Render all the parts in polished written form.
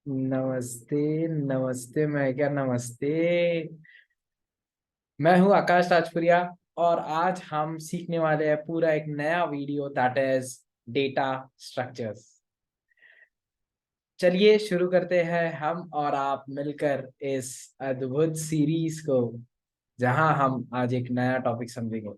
नमस्ते। नमस्ते, मैं क्या नमस्ते। मैं हूँ आकाश राजपुरिया। और आज हम सीखने वाले हैं पूरा एक नया video, that is data structures. चलिए शुरू करते हैं हम और आप मिलकर इस अद्भुत सीरीज को, जहां हम आज एक नया टॉपिक समझेंगे।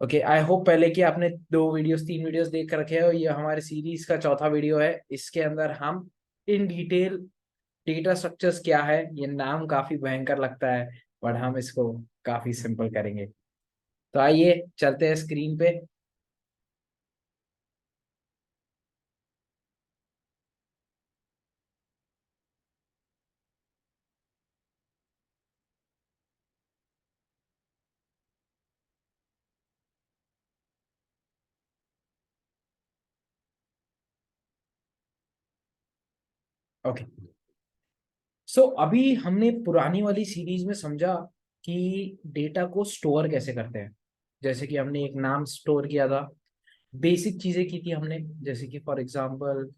ओके, आई होप पहले कि आपने 2 वीडियोस 3 वीडियोस देख रखे हैं, और ये हमारे सीरीज का चौथा वीडियो है। इसके अंदर हम इन डिटेल डेटा स्ट्रक्चर्स क्या है, ये नाम काफी भयंकर लगता है, बट हम इसको काफी सिंपल करेंगे। तो आइए चलते हैं स्क्रीन पे। ओके, सो अभी हमने पुरानी वाली सीरीज में समझा कि डेटा को स्टोर कैसे करते हैं। जैसे कि हमने एक नाम स्टोर किया था, बेसिक चीजें की थी हमने, जैसे कि फॉर एग्जांपल,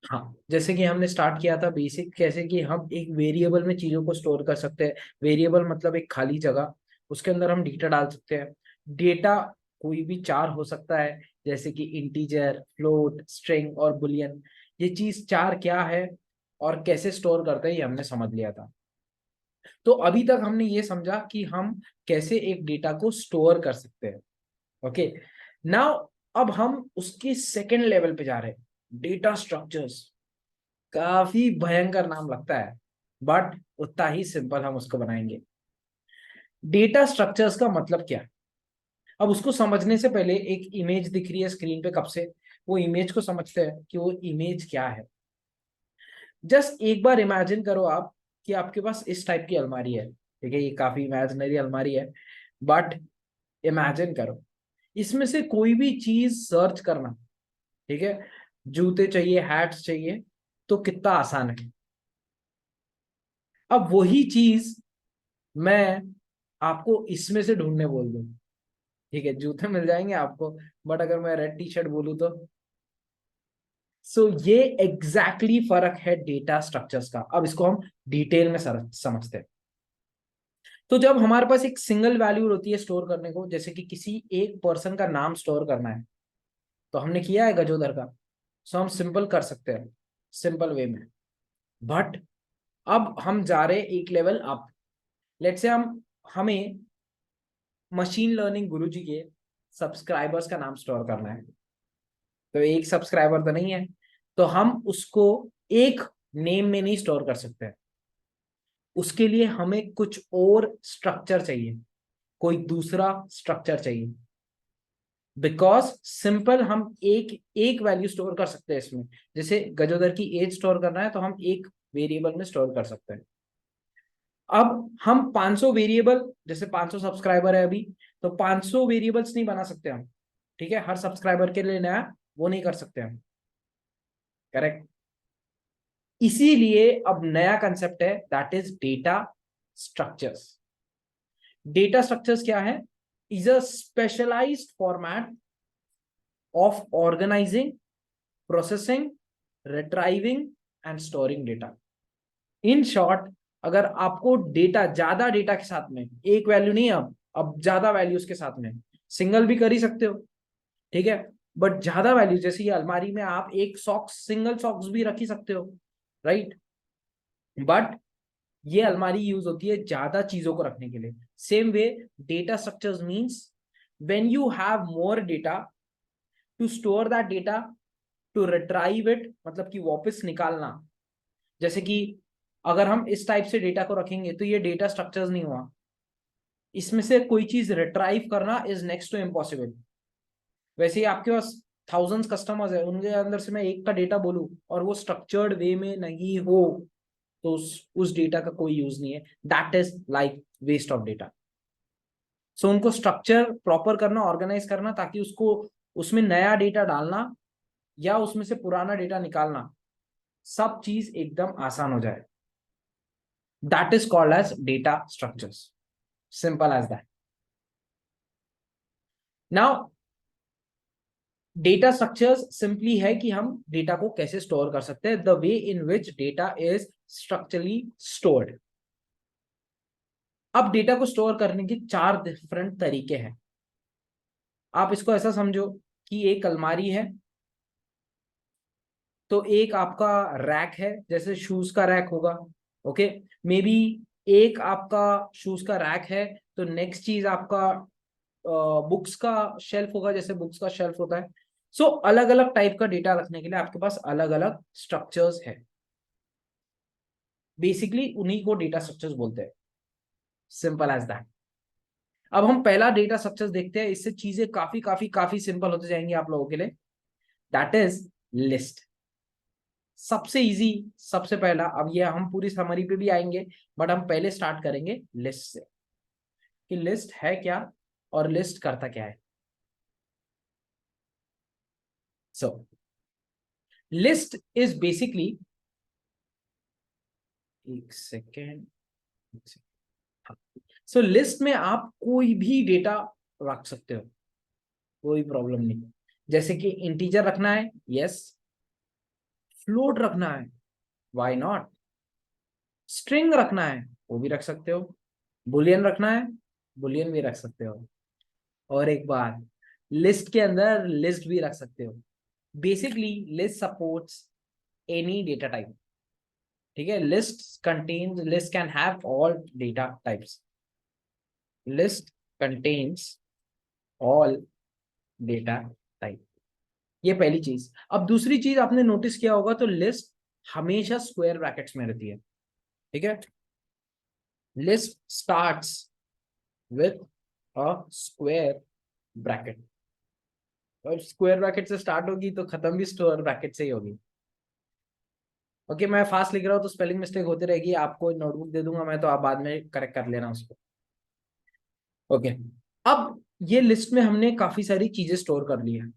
हाँ, जैसे कि हमने स्टार्ट किया था बेसिक, कैसे कि हम एक वेरिएबल में चीजों को स्टोर कर सकते हैं। वेरिएबल मतलब एक खाली जगह, उसके अंदर हम डेटा डाल सकते हैं। डेटा कोई भी चार हो सकता है, जैसे कि इंटीजर, फ्लोट, स्ट्रिंग और बुलियन। ये चीज चार क्या है और कैसे स्टोर करते हैं, ये हमने समझ लिया था। तो अभी तक हमने ये समझा कि हम कैसे एक डेटा को स्टोर कर सकते हैं। ओके, नाउ अब हम उसके सेकेंड लेवल पे जा रहे हैं, डेटा स्ट्रक्चर्स। काफी भयंकर नाम लगता है, बट उतना ही सिंपल हम उसको बनाएंगे। डेटा स्ट्रक्चर्स का मतलब क्या है, अब उसको समझने से पहले एक इमेज दिख रही है स्क्रीन पे, कब से वो इमेज को समझते हैं कि वो इमेज क्या है। जस्ट एक बार इमेजिन करो आप कि आपके पास इस टाइप की अलमारी है। ठीक है, ये काफी इमेजिनरी अलमारी है, बट इमेजिन करो इसमें से कोई भी चीज सर्च करना। ठीक है, जूते चाहिए, हैट्स चाहिए, तो कितना आसान है। अब वही चीज मैं आपको इसमें से ढूंढने बोल दूं, ठीक है, जूते मिल जाएंगे आपको, बट अगर मैं रेड टी शर्ट बोलूं तो। सो ये एग्जैक्टली फर्क है डेटा स्ट्रक्चर्स का। अब इसको हम डिटेल में समझते हैं। तो जब हमारे पास एक सिंगल वैल्यू होती है स्टोर करने को, जैसे कि किसी एक पर्सन का नाम स्टोर करना है, तो हमने किया है गजोदर का। सो हम सिंपल कर सकते हैं, सिंपल वे में। बट अब हम जा रहे हैं एक लेवल अप। लेट्स से हम हमें मशीन लर्निंग गुरुजी के सब्सक्राइबर्स का नाम स्टोर करना है। तो एक सब्सक्राइबर तो नहीं है, तो हम उसको एक नेम में नहीं स्टोर कर सकते। उसके लिए हमें कुछ और स्ट्रक्चर चाहिए, कोई दूसरा स्ट्रक्चर चाहिए। बिकॉज सिंपल हम एक एक वैल्यू स्टोर कर सकते हैं इसमें। जैसे गजोदर की एज स्टोर करना है, तो हम एक वेरिएबल में स्टोर कर सकते हैं। अब हम 500 वेरिएबल, जैसे 500 सब्सक्राइबर है अभी, तो 500 वेरिएबल्स नहीं बना सकते हम। ठीक है, हर सब्सक्राइबर के लिए नया वो नहीं कर सकते हम। करेक्ट। इसीलिए अब नया कंसेप्ट है, that is data structures. Data structures क्या है? Is a specialised format of organising, processing, retrieving and storing data. In short, अगर आपको डेटा, ज्यादा डेटा के साथ में, एक वैल्यू नहीं, अब ज्यादा वैल्यूज के साथ में, सिंगल भी कर ही सकते हो। ठीक है, बट ज्यादा वैल्यू, जैसे ये अलमारी में आप एक सॉक्स, सिंगल सॉक्स भी रख ही सकते हो, राइट। बट ये अलमारी यूज होती है ज्यादा चीजों को रखने के लिए। Same way, data structures means when you have more data, to store that data, to retrieve it, मतलब कि वापस निकालना। जैसे कि अगर हम इस टाइप से डेटा को रखेंगे, तो ये डेटा स्ट्रक्चर्स नहीं हुआ। इसमें से कोई चीज रिट्राइव करना इज नेक्स्ट टू इम्पॉसिबल। वैसे ही आपके पास थाउजेंड्स कस्टमर्स है, उनके अंदर से मैं एक का डेटा बोलूं और वो स्ट्रक्चर्ड वे में नहीं हो, तो उस डेटा का कोई यूज नहीं है। That is like waste of data. So उनको स्ट्रक्चर प्रॉपर करना, ऑर्गेनाइज करना, ताकि उसको, उसमें नया डेटा डालना या उसमें से पुराना डेटा निकालना, सब चीज एकदम आसान हो जाए। That is called as data structures. Simple as that. Now data structures simply है कि हम डेटा को कैसे स्टोर कर सकते हैं, the way in which data is structurally stored. अब डेटा को स्टोर करने के चार डिफरेंट तरीके हैं। आप इसको ऐसा समझो कि एक अलमारी है, तो एक आपका रैक है, जैसे शूज का रैक होगा। ओके, मे बी एक आपका शूज का रैक है, तो नेक्स्ट चीज आपका बुक्स का शेल्फ होगा, जैसे बुक्स का शेल्फ होता है। सो अलग अलग टाइप का डेटा रखने के लिए आपके पास अलग अलग स्ट्रक्चर्स है। बेसिकली उन्हीं को डेटा स्ट्रक्चर्स बोलते हैं, सिंपल एज दैट। अब हम पहला डेटा स्ट्रक्चर देखते हैं, इससे चीजें काफी काफी काफी सिंपल होते जाएंगी आप लोगों के लिए। That is list. सबसे इजी, सबसे पहला, अब ये हम पूरी समरी पे भी आएंगे, बट हम पहले स्टार्ट करेंगे लिस्ट से, कि लिस्ट है क्या और लिस्ट करता क्या है। सो लिस्ट इज बेसिकली, एक सेकेंड, सो लिस्ट में आप कोई भी डेटा रख सकते हो, कोई प्रॉब्लम नहीं। जैसे कि इंटीजर रखना है, यस। फ्लोट रखना है, व्हाई नॉट। स्ट्रिंग रखना है, वो भी रख सकते हो। बुलियन रखना है, बुलियन भी रख सकते हो। और एक बात, लिस्ट के अंदर लिस्ट भी रख सकते हो। Basically list supports any data type. ठीक है, list can have all data types. List contains all data type. ये पहली चीज। अब दूसरी चीज आपने नोटिस किया होगा, तो लिस्ट हमेशा स्क्वायर ब्रैकेट्स में रहती है। ठीक है, list starts with a square bracket, और स्क्वायर ब्रैकेट से स्टार्ट होगी तो खत्म भी स्क्वायर ब्रैकेट से ही होगी। ओके, मैं फास्ट लिख रहा हूँ तो स्पेलिंग मिस्टेक होती रहेगी, आपको नोटबुक दे दूंगा मैं, तो आप बाद में करेक्ट कर लेना उसको। ओके, अब ये लिस्ट में हमने काफी सारी चीजें स्टोर कर ली है।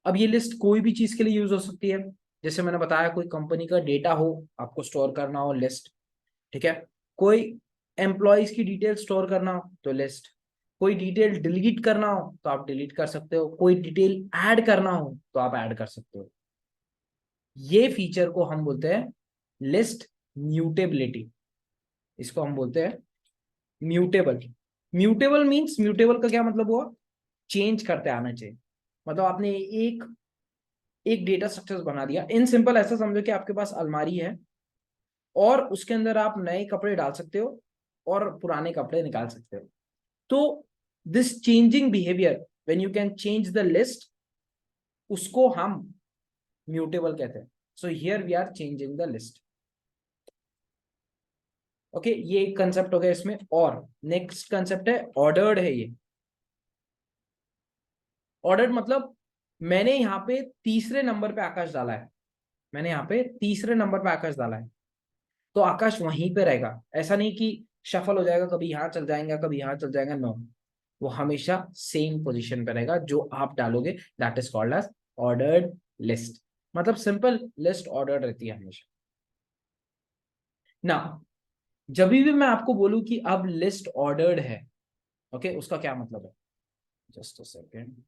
अब ये लिस्ट कोई भी चीज के लिए यूज हो सकती है। जैसे मैंने बताया, कोई कंपनी का डेटा हो, आपको स्टोर करना हो, लिस्ट। ठीक है, कोई एम्प्लॉयज की डिटेल स्टोर करना हो तो लिस्ट। कोई डिटेल डिलीट करना हो तो आप डिलीट कर सकते हो। कोई डिटेल ऐड करना हो तो आप ऐड कर सकते हो। ये फीचर को हम बोलते हैं लिस्ट म्यूटेबिलिटी। इसको हम बोलते हैं म्यूटेबल। म्यूटेबल मींस, म्यूटेबल का क्या मतलब हुआ, चेंज करते आना चाहिए। मतलब आपने एक एक डेटा स्ट्रक्चर बना दिया। इन सिंपल ऐसा समझो कि आपके पास अलमारी है, और उसके अंदर आप नए कपड़े डाल सकते हो और पुराने कपड़े निकाल सकते हो। तो this changing behaviour when you can change the list, उसको हम म्यूटेबल कहते हैं। So here we are changing the list. Okay, ये एक कंसेप्ट हो गया इसमें। और नेक्स्ट कंसेप्ट है ऑर्डर्ड है ये। ऑर्डर्ड मतलब, मैंने यहाँ पे तीसरे नंबर पे आकाश डाला है, मैंने यहाँ पे तीसरे नंबर पे आकाश डाला है, तो आकाश वहीं पे रहेगा। ऐसा नहीं कि शफल हो जाएगा, कभी यहाँ चल जाएगा कभी यहाँ चल जाएगा, नो। वो हमेशा सेम पोजीशन पे रहेगा जो आप डालोगे। That is called as ordered list. मतलब सिंपल, लिस्ट ऑर्डर्ड रहती है हमेशा ना। जब भी मैं आपको बोलूं कि अब लिस्ट ऑर्डर्ड है, ओके, उसका क्या मतलब है, जस्ट अ सेकेंड।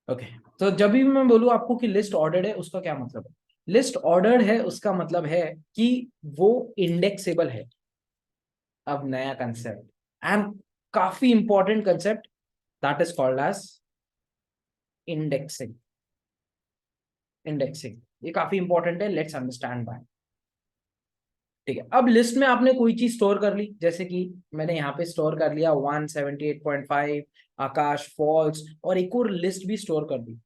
ओके, तो जब भी मैं बोलूं आपको कि लिस्ट ऑर्डर्ड है, उसका क्या मतलब है। लिस्ट ऑर्डर्ड है उसका मतलब है कि वो इंडेक्सेबल है। अब नया कंसेप्ट, एंड काफी important concept, that is called as indexing. Indexing ये काफी इंपॉर्टेंट है, लेट्स अंडरस्टैंड बाय। ठीक है, अब लिस्ट में आपने कोई चीज स्टोर कर ली, जैसे कि मैंने यहाँ पे स्टोर कर लिया 178.5, आकाश, फॉल्स, और एक और लिस्ट भी स्टोर कर दी।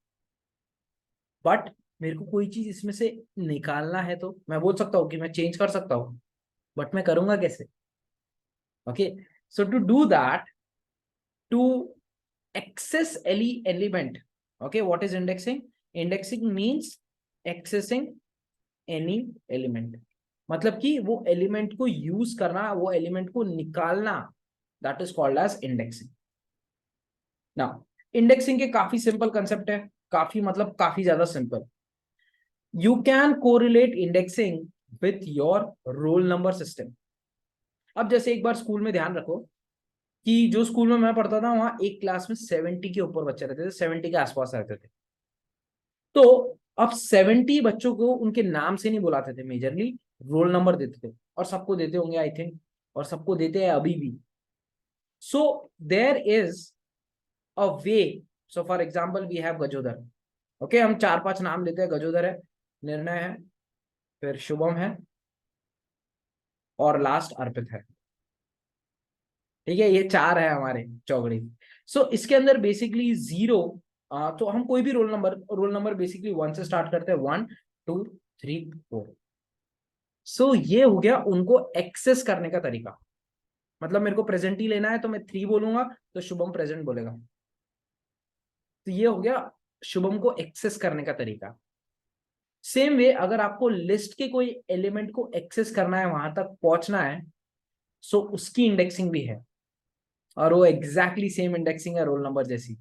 बट मेरे को कोई चीज इसमें से निकालना है, तो मैं बोल सकता हूँ कि मैं चेंज कर सकता हूँ, बट मैं करूंगा कैसे। Okay, so to do that, to access any element, okay, what is indexing? Indexing means accessing any element, मतलब कि वो एलिमेंट को यूज करना, वो एलिमेंट को निकालना, that is called as indexing. Now indexing के काफी सिंपल कंसेप्ट है, काफी मतलब काफी ज्यादा सिंपल। You can correlate indexing with your roll number system. अब जैसे एक बार स्कूल में ध्यान रखो कि जो स्कूल में मैं पढ़ता था वहां एक क्लास में 70 के ऊपर बच्चे रहते थे, 70 के आसपास रहते थे। तो अब 70 बच्चों को उनके नाम से नहीं बुलाते थे, मेजरली रोल नंबर देते थे, और सबको देते होंगे आई थिंक, और सबको देते हैं अभी भी। So there is a way. So for example we have Gajodhar. Okay, हम 4-5 नाम लेते हैं। गजोदर है, निर्णय है, फिर शुभम है, और लास्ट अर्पित है। ठीक है, ये 4 है हमारे चौगड़ी। सो इसके अंदर बेसिकली जीरो, तो हम कोई भी रोल नंबर बेसिकली 1 से स्टार्ट करते हैं, 1 2 3 4। सो ये हो गया उनको एक्सेस करने का तरीका। मतलब मेरे को प्रेजेंट ही लेना है तो मैं 3 बोलूंगा, तो शुभम प्रेजेंट बोलेगा। तो ये हो गया शुभम को एक्सेस करने का तरीका। सेम वे अगर आपको लिस्ट के कोई एलिमेंट को एक्सेस करना है, वहां तक पहुंचना है, सो उसकी इंडेक्सिंग भी है, और वो एग्जैक्टली सेम इंडेक्सिंग है रोल नंबर जैसी।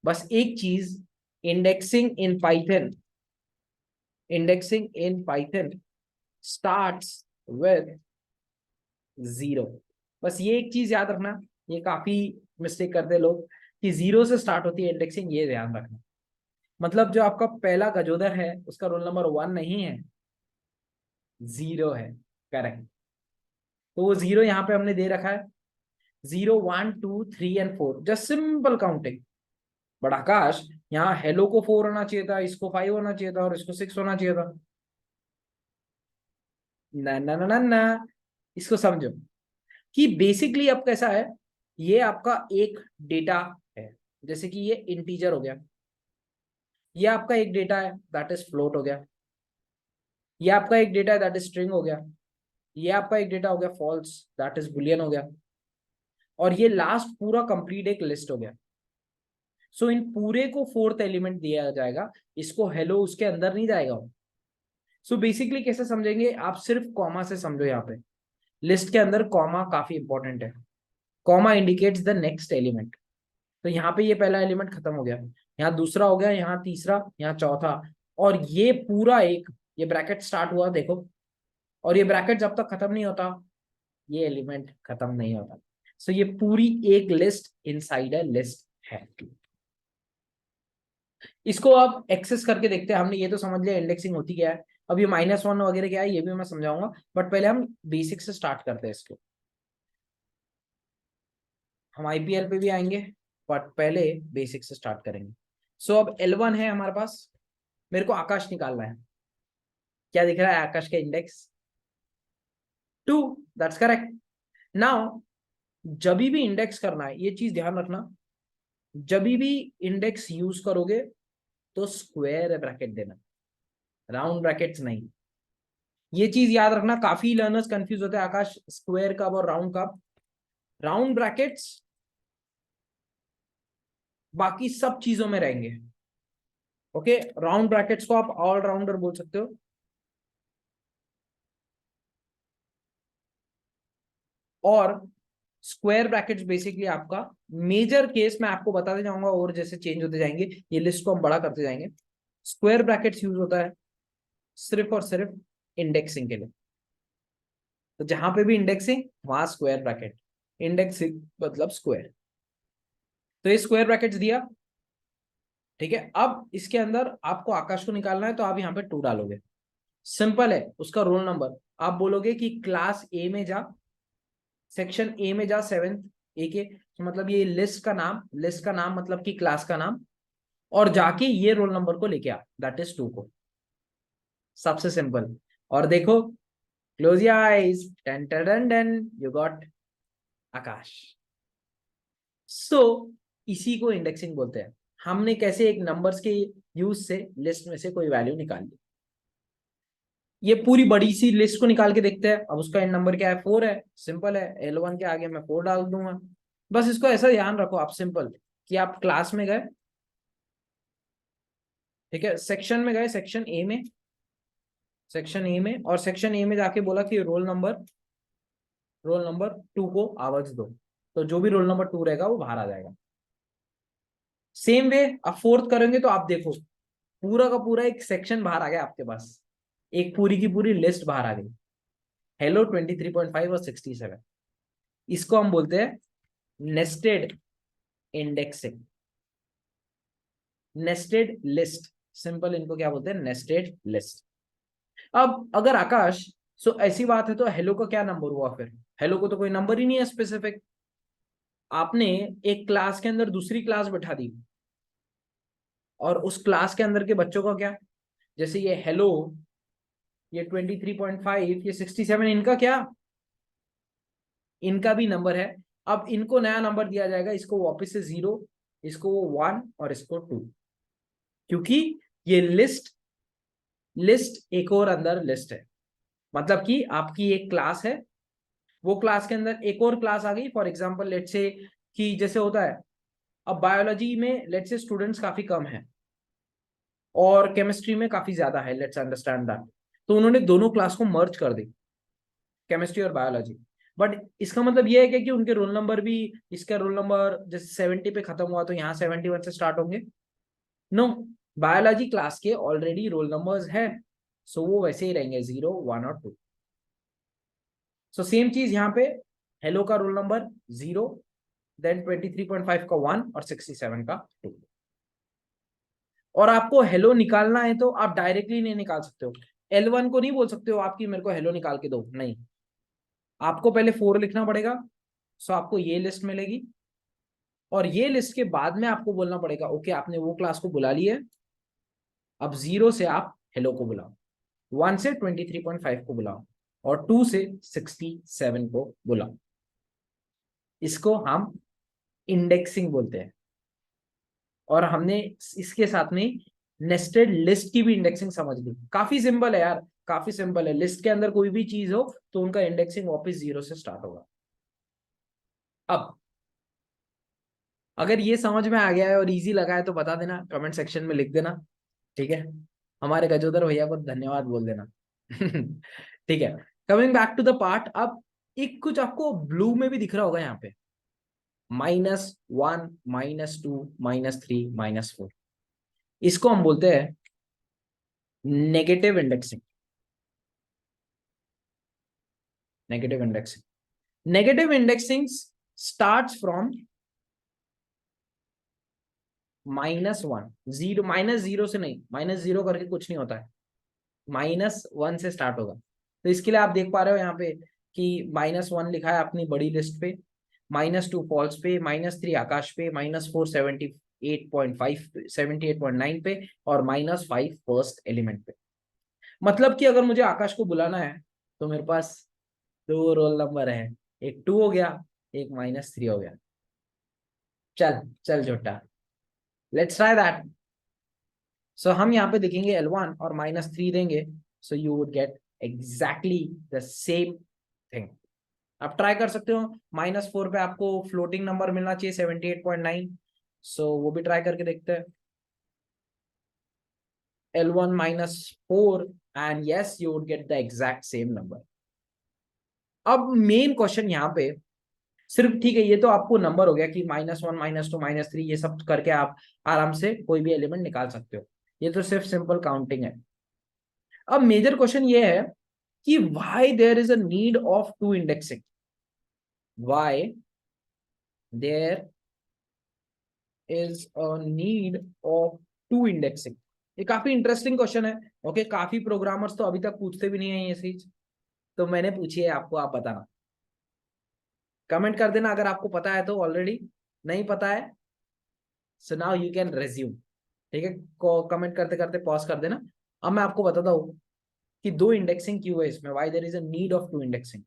बस एक चीज, indexing in Python indexing in Python starts with 0। बस ये एक चीज याद रखना, ये काफी मिस्टेक करते हैं लोग कि 0 से स्टार्ट होती है इंडेक्सिंग, ये ध्यान रखना। मतलब जो आपका पहला गजोदर है उसका रोल नंबर 1 नहीं है, 0 है। करेक्ट। तो वो 0 यहाँ पे हमने दे रखा है। 0 1 2 3 and 4, just simple counting. But Akash, यहाँ हेलो को 4 होना चाहिए था, इसको 5 होना चाहिए था, और इसको 6 होना चाहिए था। ना ना ना ना ना, इसको समझो कि बेसिकली अब कैसा है, ये आपका एक डेटा है। जैसे कि ये इंटीजर हो गया, ये आपका एक डेटा है दैट इज फ्लोट हो गया, ये आपका एक डेटा है दैट इज स्ट्रिंग हो गया, ये आपका एक डेटा हो गया फॉल्स दैट इज बुलियन हो गया, और ये लास्ट पूरा कंप्लीट एक लिस्ट हो गया। सो इन पूरे को 4th एलिमेंट दिया जाएगा, इसको हेलो उसके अंदर नहीं जाएगा। सो बेसिकली कैसे समझेंगे, आप सिर्फ कॉमा से समझो। यहाँ पे लिस्ट के अंदर कॉमा काफी इंपॉर्टेंट है। Comma indicates the next element. तो यहाँ पे ये पहला एलिमेंट खत्म हो गया, यहाँ दूसरा हो गया, यहाँ तीसरा, यहाँ चौथा, और ये पूरा एक, ये ब्रैकेट स्टार्ट हुआ देखो, और ये ब्रैकेट जब तक खत्म नहीं होता ये एलिमेंट खत्म नहीं होता। सो ये पूरी एक लिस्ट इनसाइड है लिस्ट है। इसको अब एक्सेस करके देखते हैं। हमने ये तो समझ लिया इंडेक्सिंग होती क्या है, अब ये -1 वगैरह क्या है ये भी मैं समझाऊंगा, बट पहले हम बेसिक से स्टार्ट करते हैं इसको। हम आईपीएल पे भी आएंगे, बट पहले बेसिक से स्टार्ट करेंगे। सो अब L1 है हमारे पास, मेरे को आकाश निकालना है। क्या दिख रहा है आकाश का इंडेक्स? 2। That's correct. नाउ जब भी इंडेक्स करना है, ये चीज ध्यान रखना, जब भी इंडेक्स यूज करोगे तो स्क्वायर ब्रैकेट देना, राउंड ब्रैकेट्स नहीं। ये चीज याद रखना, काफी लर्नर्स कंफ्यूज होते हैं, आकाश स्क्वायर कब और राउंड कब। राउंड ब्रैकेट्स बाकी सब चीजों में रहेंगे। ओके, राउंड ब्रैकेट्स को आप ऑलराउंडर बोल सकते हो। और स्क्वायर ब्रैकेट्स बेसिकली आपका मेजर केस मैं आपको बताते जाऊंगा, और जैसे चेंज होते जाएंगे ये लिस्ट को हम बड़ा करते जाएंगे। स्क्वायर ब्रैकेट्स यूज होता है सिर्फ और सिर्फ इंडेक्सिंग के लिए। तो जहां पे भी इंडेक्सिंग वहां स्क्वायर ब्रैकेट, इंडेक्सिंग मतलब स्क्वायर। तो ये स्क्वायर ब्रैकेट्स दिया, ठीक है। अब इसके अंदर आपको आकाश को निकालना है, तो आप यहाँ पे 2 डालोगे। सिंपल है, उसका रोल नंबर आप बोलोगे कि क्लास ए में जा, सेक्शन ए में जा, 7th ए के, तो मतलब ये लिस्ट का नाम मतलब कि क्लास का नाम, और जाके ये रोल नंबर को लेके आ, दैट इज 2 को। सबसे सिंपल। और देखो, close your eyes, ten ten ten, you got Akash. So इसी को इंडेक्सिंग बोलते हैं। हमने कैसे एक नंबर्स के यूज से लिस्ट में से कोई वैल्यू निकाल ली। ये पूरी बड़ी सी लिस्ट को निकाल के देखते हैं। अब उसका एंड नंबर क्या है, 4 है, सिंपल है, L1 के आगे मैं 4 डाल दूंगा। बस इसको ऐसा ध्यान रखो आप, सिंपल, कि आप क्लास में गए, ठीक है, सेक्शन में गए, सेक्शन ए में, और सेक्शन ए में जाके बोला कि रोल नंबर 2 को आवाज दो, तो जो भी रोल नंबर 2 रहेगा वो बाहर आ जाएगा। सेम वे अब 4th करेंगे, तो आप देखो पूरा का पूरा एक सेक्शन बाहर आ गया आपके पास, एक पूरी की पूरी लिस्ट बाहर आ गई, हेलो 23.5 और 67। इसको हम बोलते हैं nested indexing, nested list. Simple इनको क्या बोलते हैं, नेस्टेड लिस्ट। अब अगर आकाश, सो ऐसी बात है तो हेलो का क्या नंबर हुआ फिर? हेलो को तो कोई नंबर ही नहीं है स्पेसिफिक। आपने एक क्लास के अंदर दूसरी क्लास बैठा दी, और उस क्लास के अंदर के बच्चों का क्या? जैसे ये हेलो, ये 23.5, ये 67, इनका क्या? इनका भी नंबर है। अब इनको नया नंबर दिया जाएगा, इसको वापस से 0, इसको 1 और इसको 2, क्योंकि ये लिस्ट एक और अंदर लिस्ट है। मतलब कि आपकी एक क्लास है, वो क्लास के अंदर एक और क्लास आ गई। फॉर एग्जाम्पल लेट्स से कि जैसे होता है, अब बायोलॉजी में लेट्स से स्टूडेंट्स काफी कम है और केमिस्ट्री में काफी ज्यादा है, लेट्स अंडरस्टैंड दैट। तो उन्होंने दोनों क्लास को मर्ज कर दी, केमिस्ट्री और बायोलॉजी। बट इसका मतलब ये है कि उनके रोल नंबर भी, इसका रोल नंबर जैसे 70 पे खत्म हुआ तो यहाँ 71 से स्टार्ट होंगे? नो, बायोलॉजी क्लास के ऑलरेडी रोल नंबर्स है, सो वो वैसे ही रहेंगे 0, 1 और 2। सो सेम चीज यहाँ पे, हेलो का रोल नंबर 0, देन 23.5 का 1 और 67 का 2। और आपको हेलो निकालना है तो आप डायरेक्टली नहीं निकाल सकते हो। L1 को नहीं बोल सकते हो आपकी मेरे को हेलो निकाल के दो, नहीं। आपको पहले 4 लिखना पड़ेगा, सो आपको ये लिस्ट मिलेगी, और ये लिस्ट के बाद में आपको बोलना पड़ेगा ओके आपने वो क्लास को बुला ली है, अब 0 से आप हेलो को बुलाओ, 1 से 23.5 को बुलाओ, और 2 से 67 को बुलाओ। इसको हम इंडेक्सिंग बोलते हैं। और हमने इसके साथ में नेस्टेड लिस्ट की भी इंडेक्सिंग समझ ली। काफी सिंपल है यार, काफी सिंपल है। लिस्ट के अंदर कोई भी चीज हो तो उनका इंडेक्सिंग वापस 0 से स्टार्ट होगा। अब अगर ये समझ में आ गया है और इजी लगा है तो बता देना, कमेंट सेक्शन में लिख देना, ठीक है। हमारे गजोदर भैया को धन्यवाद बोल देना। ठीक है, coming back to the part. अब एक कुछ आपको ब्लू में भी दिख रहा होगा यहाँ पे, -1, -2, -3, -4। इसको हम बोलते हैं negative indexing. Negative indexing, negative indexing starts from -1, 0, -0 से नहीं, -0 करके कुछ नहीं होता है, -1 से स्टार्ट होगा। तो इसके लिए आप देख पा रहे हो यहाँ पे कि -1 लिखा है अपनी बड़ी लिस्ट पे, -2 फॉल्स पे, -3 आकाश पे, -4 78.5 78.9 पे, और -5 फर्स्ट एलिमेंट पे। मतलब कि अगर मुझे आकाश को बुलाना है तो मेरे पास 2 रोल नंबर है, एक 2 हो गया, एक -3 हो गया। चल चल झोटा, लेट्स ट्राई दैट। सो हम यहाँ पे देखेंगे L1 और -3 देंगे, so you would get exactly the same thing. आप ट्राई कर सकते हो, -4 पे आपको फ्लोटिंग नंबर मिलना चाहिए 78.9, सो वो भी ट्राई करके देखते हैं। L1 -4 and yes you would get the exact same number। अब मेन क्वेश्चन यहाँ पे सिर्फ, ठीक है ये तो आपको नंबर हो गया कि -1, -2, -3 ये सब करके आप आराम से कोई भी एलिमेंट निकाल सकते हो, ये तो सिर्फ सिंपल काउंटिंग है। अब मेजर क्वेश्चन ये है कि why there is a need of to indexing, why there is a need of to indexing. ये काफी इंटरेस्टिंग क्वेश्चन है। ओके, काफी प्रोग्रामर्स तो अभी तक पूछते भी नहीं है ये चीज, तो मैंने पूछी है आपको, आप बताना, कमेंट कर देना अगर आपको पता है तो। ऑलरेडी नहीं पता है, so now you can resume, ठीक है। कमेंट करते करते पॉज कर देना। अब मैं आपको बताता हूँ कि 2 इंडेक्सिंग क्यों है इसमें, why there is a need of 2 indexing.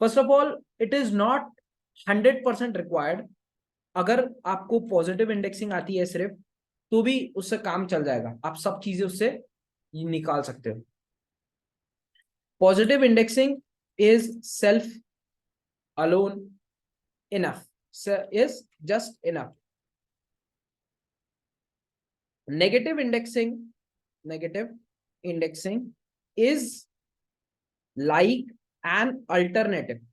First of all it is not 100% required. अगर आपको पॉजिटिव इंडेक्सिंग आती है सिर्फ, तो भी उससे काम चल जाएगा, आप सब चीजें उससे निकाल सकते हो। Positive indexing is self alone enough, is just enough. Negative indexing, negative indexing is like an alternative,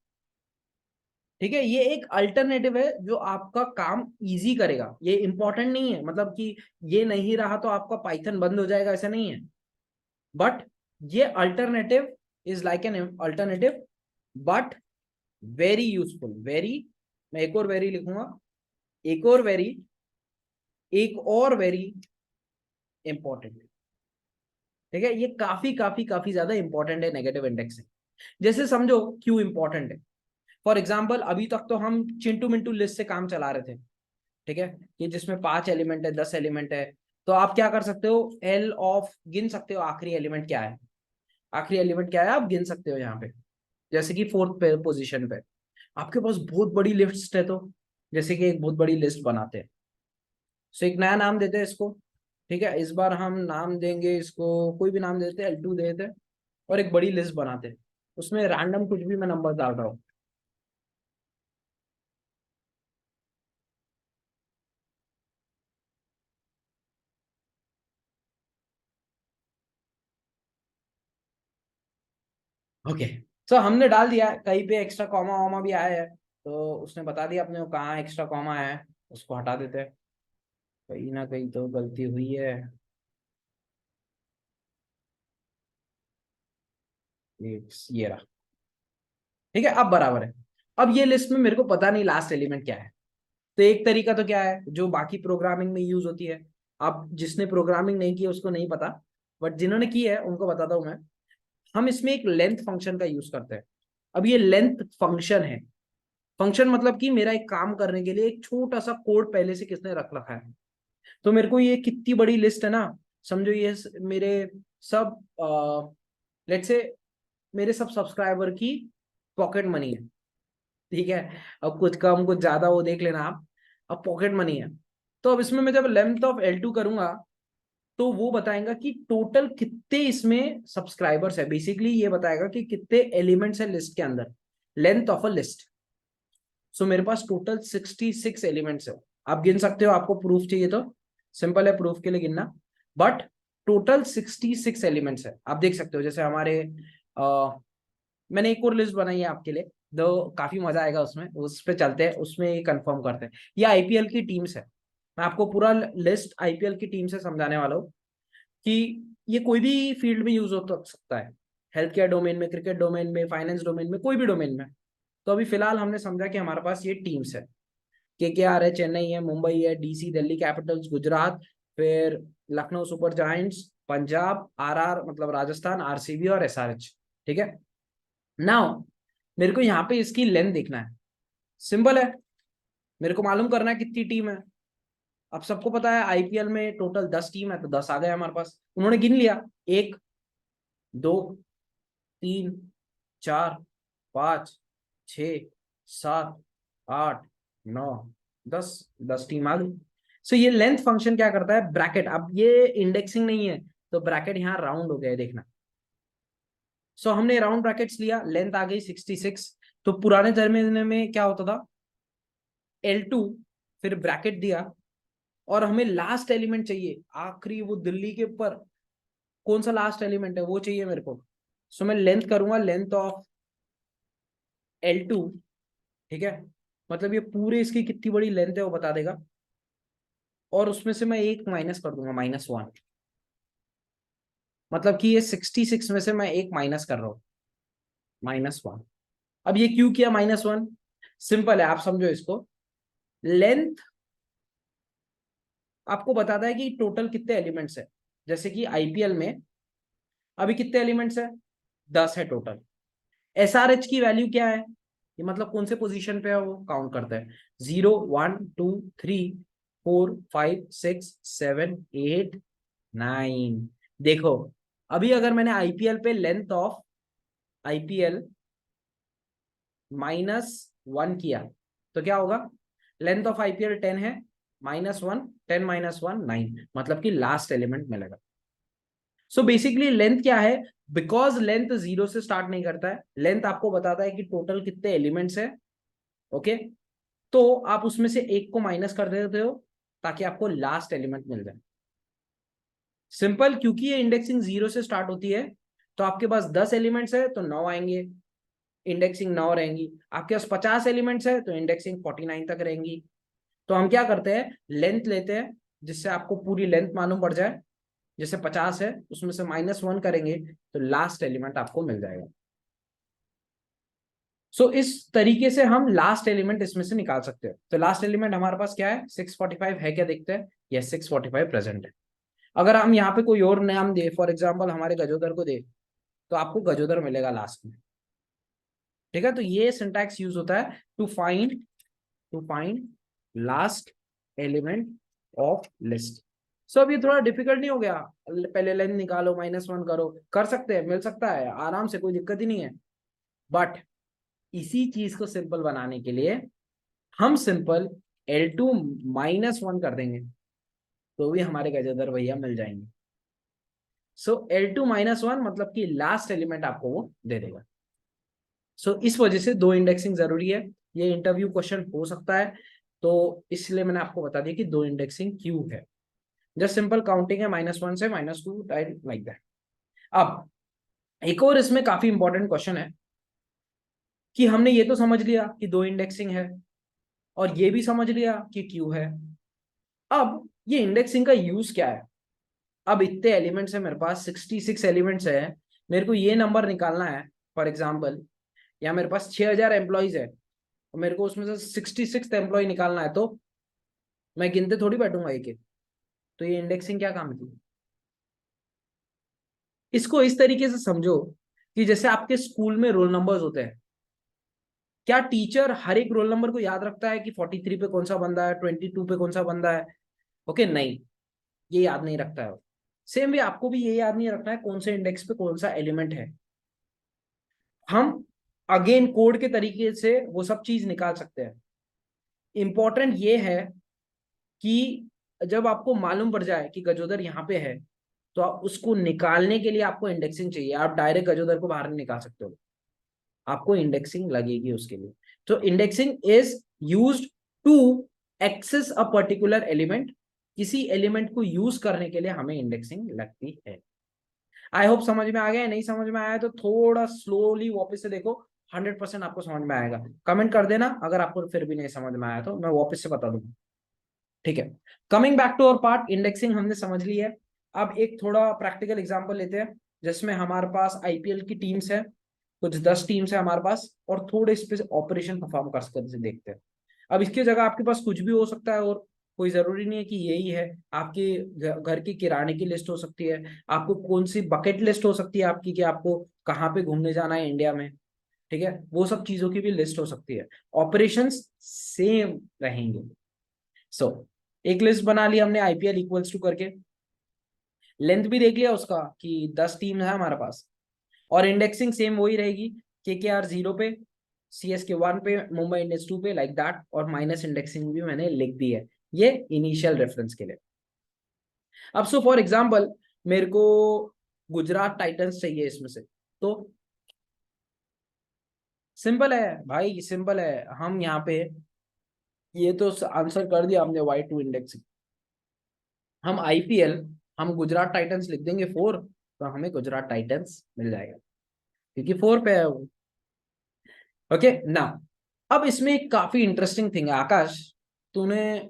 ठीक है। ये एक अल्टरनेटिव है जो आपका काम इजी करेगा। ये इंपॉर्टेंट नहीं है, मतलब कि ये नहीं रहा तो आपका पाइथन बंद हो जाएगा, ऐसा नहीं है। बट ये alternative is like an alternative but very useful. Very, मैं एक और वेरी लिखूंगा, एक और वेरी, एक और वेरी इंपॉर्टेंट। ठीक है, ये काफी काफी काफी ज्यादा इंपॉर्टेंट है नेगेटिव इंडेक्सिंग। जैसे समझो क्यों इंपॉर्टेंट है। फॉर एग्जाम्पल अभी तक तो हम चिंटू मिंटू लिस्ट से काम चला रहे थे, ठीक है, कि जिसमें 5 एलिमेंट है, 10 एलिमेंट है। तो आप क्या कर सकते हो, एल ऑफ गिन सकते हो आखिरी एलिमेंट क्या है, आखिरी एलिमेंट क्या है आप गिन सकते हो यहाँ पे। जैसे कि फोर्थ पोजीशन पे आपके पास बहुत बड़ी लिस्ट है, तो जैसे कि एक बहुत बड़ी लिस्ट बनाते हैं। सो एक नया नाम देते हैं इसको, ठीक है, इस बार हम नाम देंगे इसको, कोई भी नाम देते हैं, L2 दे देते हैं, और एक बड़ी लिस्ट बनाते हैं। उसमें रैंडम कुछ भी मैं नंबर डाल रहा हूँ। ओके, सो हमने डाल दिया, कहीं पे एक्स्ट्रा कॉमा वामा भी आया है तो उसने बता दिया अपने को कहाँ एक्स्ट्रा कॉमा आया है, उसको हटा देते हैं। कहीं ना कहीं तो गलती हुई है। ये रहा, ठीक है, अब बराबर है। अब ये लिस्ट में मेरे को पता नहीं लास्ट एलिमेंट क्या है। तो एक तरीका तो क्या है जो बाकी प्रोग्रामिंग में यूज होती है, अब जिसने प्रोग्रामिंग नहीं की है उसको नहीं पता, बट जिन्होंने की है उनको बताता हूं मैं। हम इसमें एक लेंथ फंक्शन का यूज करते हैं। अब ये लेंथ फंक्शन है, फंक्शन मतलब कि मेरा एक काम करने के लिए एक छोटा सा कोड पहले से किसने रख रखा है। तो मेरे को ये कितनी बड़ी लिस्ट है ना, समझो ये मेरे सब लेट्स से मेरे सब सब्सक्राइबर की पॉकेट मनी है, ठीक है। अब कुछ कम कुछ ज्यादा वो देख लेना आप, अब पॉकेट मनी है। तो अब इसमें मैं जब लेंथ ऑफ L2 करूंगा तो वो बताएगा कि टोटल कितने इसमें सब्सक्राइबर्स है, बेसिकली ये बताएगा कि कितने एलिमेंट्स है लिस्ट के अंदर, लेंथ ऑफ अ लिस्ट। सो मेरे पास टोटल 66 एलिमेंट्स है। आप गिन सकते हो, आपको प्रूफ चाहिए तो सिंपल है प्रूफ के लिए गिनना, बट टोटल 66 एलिमेंट्स है। आप देख सकते हो जैसे हमारे मैंने एक और लिस्ट बनाई है आपके लिए, दो काफी मजा आएगा उसमें, उस पे चलते हैं, उसमें ये कंफर्म करते हैं। ये आईपीएल की टीम्स है, मैं आपको पूरा लिस्ट आईपीएल की टीम से समझाने वाला हूँ कि ये कोई भी फील्ड में यूज हो तो सकता है, हेल्थ केयर डोमेन में, क्रिकेट डोमेन में, फाइनेंस डोमेन में, कोई भी डोमेन में। तो अभी फिलहाल हमने समझा कि हमारे पास ये टीम्स है, केकेआर है, चेन्नई है, मुंबई है, डीसी दिल्ली कैपिटल्स गुजरात, फिर Lucknow super giants, Punjab, RR मतलब राजस्थान, आरसीबी और एसआरएच, ठीक है। नाउ मेरे को यहाँ पे इसकी लेंथ देखना है, सिंपल है, मेरे को मालूम करना है कितनी टीम है। अब सबको पता है आईपीएल में टोटल 10 टीम है, तो 10 आ गए हमारे पास, उन्होंने गिन लिया, 1 2 3 4 5 6 7 8 9 10, 10 टीम आ गई। सो ये लेंथ फंक्शन क्या करता है, ब्रैकेट, अब ये इंडेक्सिंग नहीं है तो ब्रैकेट यहाँ राउंड हो गया है देखना। सो हमने राउंड ब्रैकेट्स लिया, लेंथ आ गई 66। तो पुराने जमाने में क्या होता था, L2 फिर ब्रैकेट दिया, और हमें लास्ट एलिमेंट चाहिए, आखिरी वो दिल्ली के ऊपर कौन सा लास्ट एलिमेंट है वो चाहिए मेरे को। सो मैं लेंथ करूंगा, लेंथ ऑफ L2, ठीक है, मतलब ये पूरे इसकी कितनी बड़ी लेंथ है वो बता देगा, और उसमें से मैं एक माइनस कर दूंगा, -1, मतलब कि ये 66 में से मैं एक माइनस कर रहा हूँ, -1। अब ये क्यों किया -1, सिंपल है, आप समझो इसको। लेंथ आपको बताता है कि टोटल कितने एलिमेंट्स है, जैसे कि आईपीएल में अभी कितने एलिमेंट्स है, 10 है टोटल। एसआरएच की वैल्यू क्या है, ये मतलब कौन से पोजीशन पे है वो काउंट करता है, 0 1 2 3 4 5 6 7 8 9। देखो अभी अगर मैंने आईपीएल पे लेंथ ऑफ आईपीएल -1 किया तो क्या होगा, लेंथ ऑफ आईपीएल 10 है, -1, 10 -1 9, मतलब कि लास्ट एलिमेंट मिलेगा। सो बेसिकली लेंथ क्या है, बिकॉज लेंथ 0 से स्टार्ट नहीं करता है, लेंथ आपको बताता है कि टोटल कितने एलिमेंट्स है, ओके। तो आप उसमें से एक को माइनस कर देते हो ताकि आपको लास्ट एलिमेंट मिल जाए, सिंपल। क्योंकि ये इंडेक्सिंग 0 से स्टार्ट होती है तो आपके पास 10 एलिमेंट्स है तो 9 आएंगे, इंडेक्सिंग 9 रहेंगी। आपके पास 50 एलिमेंट्स है तो इंडेक्सिंग 49 तक रहेंगी। तो हम क्या करते हैं, लेंथ लेते हैं जिससे आपको पूरी लेंथ मालूम पड़ जाए, जैसे 50 है, उसमें से -1 करेंगे तो लास्ट एलिमेंट आपको मिल जाएगा। सो इस तरीके से हम लास्ट एलिमेंट इसमें से निकाल सकते हैं। तो लास्ट एलिमेंट हमारे पास क्या है, 645 है क्या, देखते हैं। यस, 645 प्रेजेंट है। अगर हम यहाँ पे कोई और नाम दे, फॉर एग्जाम्पल हमारे गजोदर को दे, तो आपको गजोदर मिलेगा लास्ट में। ठीक है, तो ये सिंटैक्स यूज होता है to find last element of list. So अब ये थोड़ा डिफिकल्ट नहीं हो गया, पहले लाइन निकालो, -1 करो, कर सकते हैं, मिल सकता है आराम से, कोई दिक्कत ही नहीं है। बट इसी चीज को सिंपल बनाने के लिए हम सिंपल L2 -1 कर देंगे, तो भी हमारे गजेंद्र भैया मिल जाएंगे। सो L2 -1 मतलब कि लास्ट एलिमेंट आपको वो दे देगा। सो इस वजह से दो इंडेक्सिंग जरूरी है, ये इंटरव्यू क्वेश्चन हो सकता है, तो इसलिए मैंने आपको बता दिया कि दो इंडेक्सिंग क्यों है। जस्ट सिंपल काउंटिंग है, -1 से -2 लाइक दैट। अब एक और इसमें काफी इंपॉर्टेंट क्वेश्चन है कि हमने ये तो समझ लिया कि दो इंडेक्सिंग है, और ये भी समझ लिया कि क्यू है। अब ये इंडेक्सिंग का यूज क्या है। अब इतने एलिमेंट्स है मेरे पास, 66 एलिमेंट्स है, मेरे को ये नंबर निकालना है फॉर एग्जाम्पल, या मेरे पास 6000 एम्प्लॉइज है, और मेरे को उसमें से 66 एम्प्लॉय निकालना है, तो मैं गिनते थोड़ी बैठूंगा एक एक। तो ये इंडेक्सिंग क्या काम की। इसको इस तरीके से समझो कि जैसे आपके स्कूल में रोल नंबर्स होते हैं, क्या टीचर हर एक रोल नंबर को याद रखता है कि 43 पे कौन सा बंदा है, 22 पे कौन सा बंदा है। ओके, नहीं, ये याद नहीं रखता है। सेम वे आपको भी ये याद नहीं रखना है कौन से इंडेक्स पे कौन सा एलिमेंट है। हम अगेन कोड के तरीके से वो सब चीज निकाल सकते हैं। इंपॉर्टेंट ये है कि जब आपको मालूम पड़ जाए कि गजोदर यहाँ पे है, तो आप उसको निकालने के लिए आपको इंडेक्सिंग चाहिए। आप डायरेक्ट गजोदर को बाहर नहीं निकाल सकते हो, आपको इंडेक्सिंग लगेगी उसके लिए। तो indexing is used to access a particular element. किसी एलिमेंट को यूज करने के लिए हमें इंडेक्सिंग लगती है। आई होप समझ में आ गया। नहीं समझ में आया तो थोड़ा स्लोली वापस से देखो, 100% आपको समझ में आएगा। कमेंट कर देना अगर आपको फिर भी नहीं समझ में आया, तो मैं वापस से बता दूंगा। ठीक है, coming back to our part, indexing हमने समझ ली है। अब एक थोड़ा प्रैक्टिकल एग्जांपल लेते हैं, जिसमें हमारे पास आईपीएल की टीम्स है, कुछ 10 टीम्स है हमारे पास, और थोड़े इस पे ऑपरेशन परफॉर्म कर सकते हैं, देखते हैं। अब इसकी जगह आपके पास कुछ भी हो सकता है, और कोई जरूरी नहीं है कि यही है। आपके घर की किराने की लिस्ट हो सकती है, आपको कौन सी बकेट लिस्ट हो सकती है आपकी, कि आपको कहाँ पे घूमने जाना है इंडिया में। ठीक है, वो सब चीजों की भी लिस्ट हो सकती है। ऑपरेशंस सेम रहेंगे। सो एक लिस्ट बना ली हमने आईपीएल इक्वल्स टू करके, लेंथ भी देख लिया उसका कि 10 टीम है हमारे पास, और इंडेक्सिंग सेम वही रहेगी, केकेआर 0 पे, सीएसके 1 पे, मुंबई इंडियंस 2 पे, लाइक दैट। और माइनस इंडेक्सिंग भी मैंने लिख दी है, ये इनिशियल रेफरेंस के लिए। अब सो फॉर एग्जांपल मेरे को गुजरात टाइटंस चाहिए इसमें से, तो सिंपल है भाई, सिंपल है। हम यहाँ पे ये तो आंसर कर दिया हमने, Y2 इंडेक्सिंग। हम आईपीएल, हम गुजरात टाइटंस लिख देंगे 4, तो हमें गुजरात टाइटंस मिल जाएगा, क्योंकि 4 पे है वो। ओके ना। अब इसमें एक काफी इंटरेस्टिंग थिंग है आकाश, तूने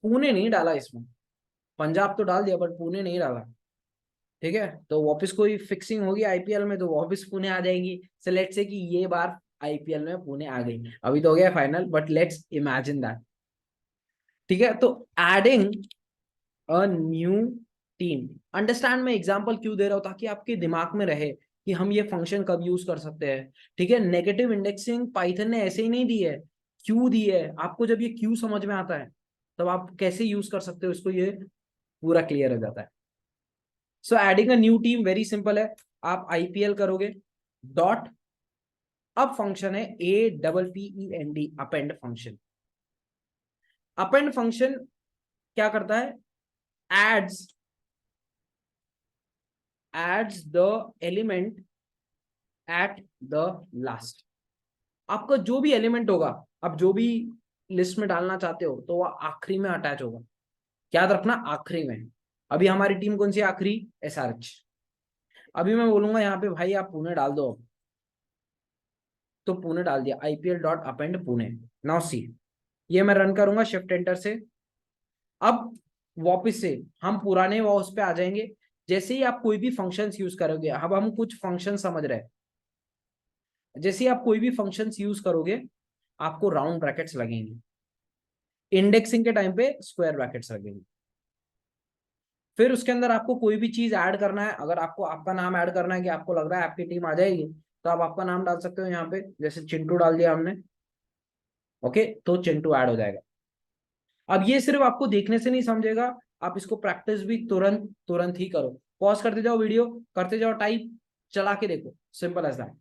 पुणे नहीं डाला इसमें। पंजाब तो डाल दिया, बट पुणे नहीं डाला। ठीक है, तो वापस कोई फिक्सिंग होगी आईपीएल में तो वापस पुणे आ जाएंगी। सो लेट्स से कि ये बार आईपीएल में पुणे आ गई, अभी तो हो गया final, but let's imagine that. ठीक है, तो adding a new team, understand मैं एग्जांपल क्यों दे रहा हूं, ताकि आपके दिमाग में रहे कि हम ये फंक्शन कब यूज कर सकते हैं। ठीक है, नेगेटिव इंडेक्सिंग पाइथन ने ऐसे ही नहीं दी है, क्यों दी है आपको। जब ये क्यों समझ में आता है, तब आप कैसे यूज कर सकते हो इसको, ये पूरा क्लियर हो जाता है। So adding a new team very simple है, आप आईपीएल करोगे डॉट, अब फंक्शन है APPEND, append function. Append function क्या करता है, adds adds the element at the last. आपका जो भी एलिमेंट होगा, आप जो भी लिस्ट में डालना चाहते हो, तो वह आखिरी में अटैच होगा। याद रखना, आखिरी में। अभी हमारी टीम कौन सी आखिरी, SRH। अभी मैं बोलूंगा यहाँ पे भाई आप पुणे डाल दो, तो पुणे डाल दिया, IPL dot append Pune. Now see, ये मैं रन करूंगा शिफ्ट एंटर से। अब वापस से हम पुराने उस पे आ जाएंगे। जैसे ही आप कोई भी फंक्शंस यूज करोगे, अब हम कुछ फंक्शन समझ रहे हैं, जैसे ही आप कोई भी फंक्शंस यूज करोगे आपको राउंड ब्रैकेट्स लगेंगे, इंडेक्सिंग के टाइम पे स्क्वायर ब्रैकेट्स लगेंगे। फिर उसके अंदर आपको कोई भी चीज ऐड करना है, अगर आपको आपका नाम ऐड करना है कि आपको लग रहा है आपकी टीम आ जाएगी, तो आप आपका नाम डाल सकते हो यहाँ पे, जैसे चिंटू डाल दिया हमने, ओके, तो चिंटू ऐड हो जाएगा। अब ये सिर्फ आपको देखने से नहीं समझेगा, आप इसको प्रैक्टिस भी तुरंत तुरंत ही करो। पॉज करते जाओ, वीडियो करते जाओ, टाइप चला के देखो, simple as that.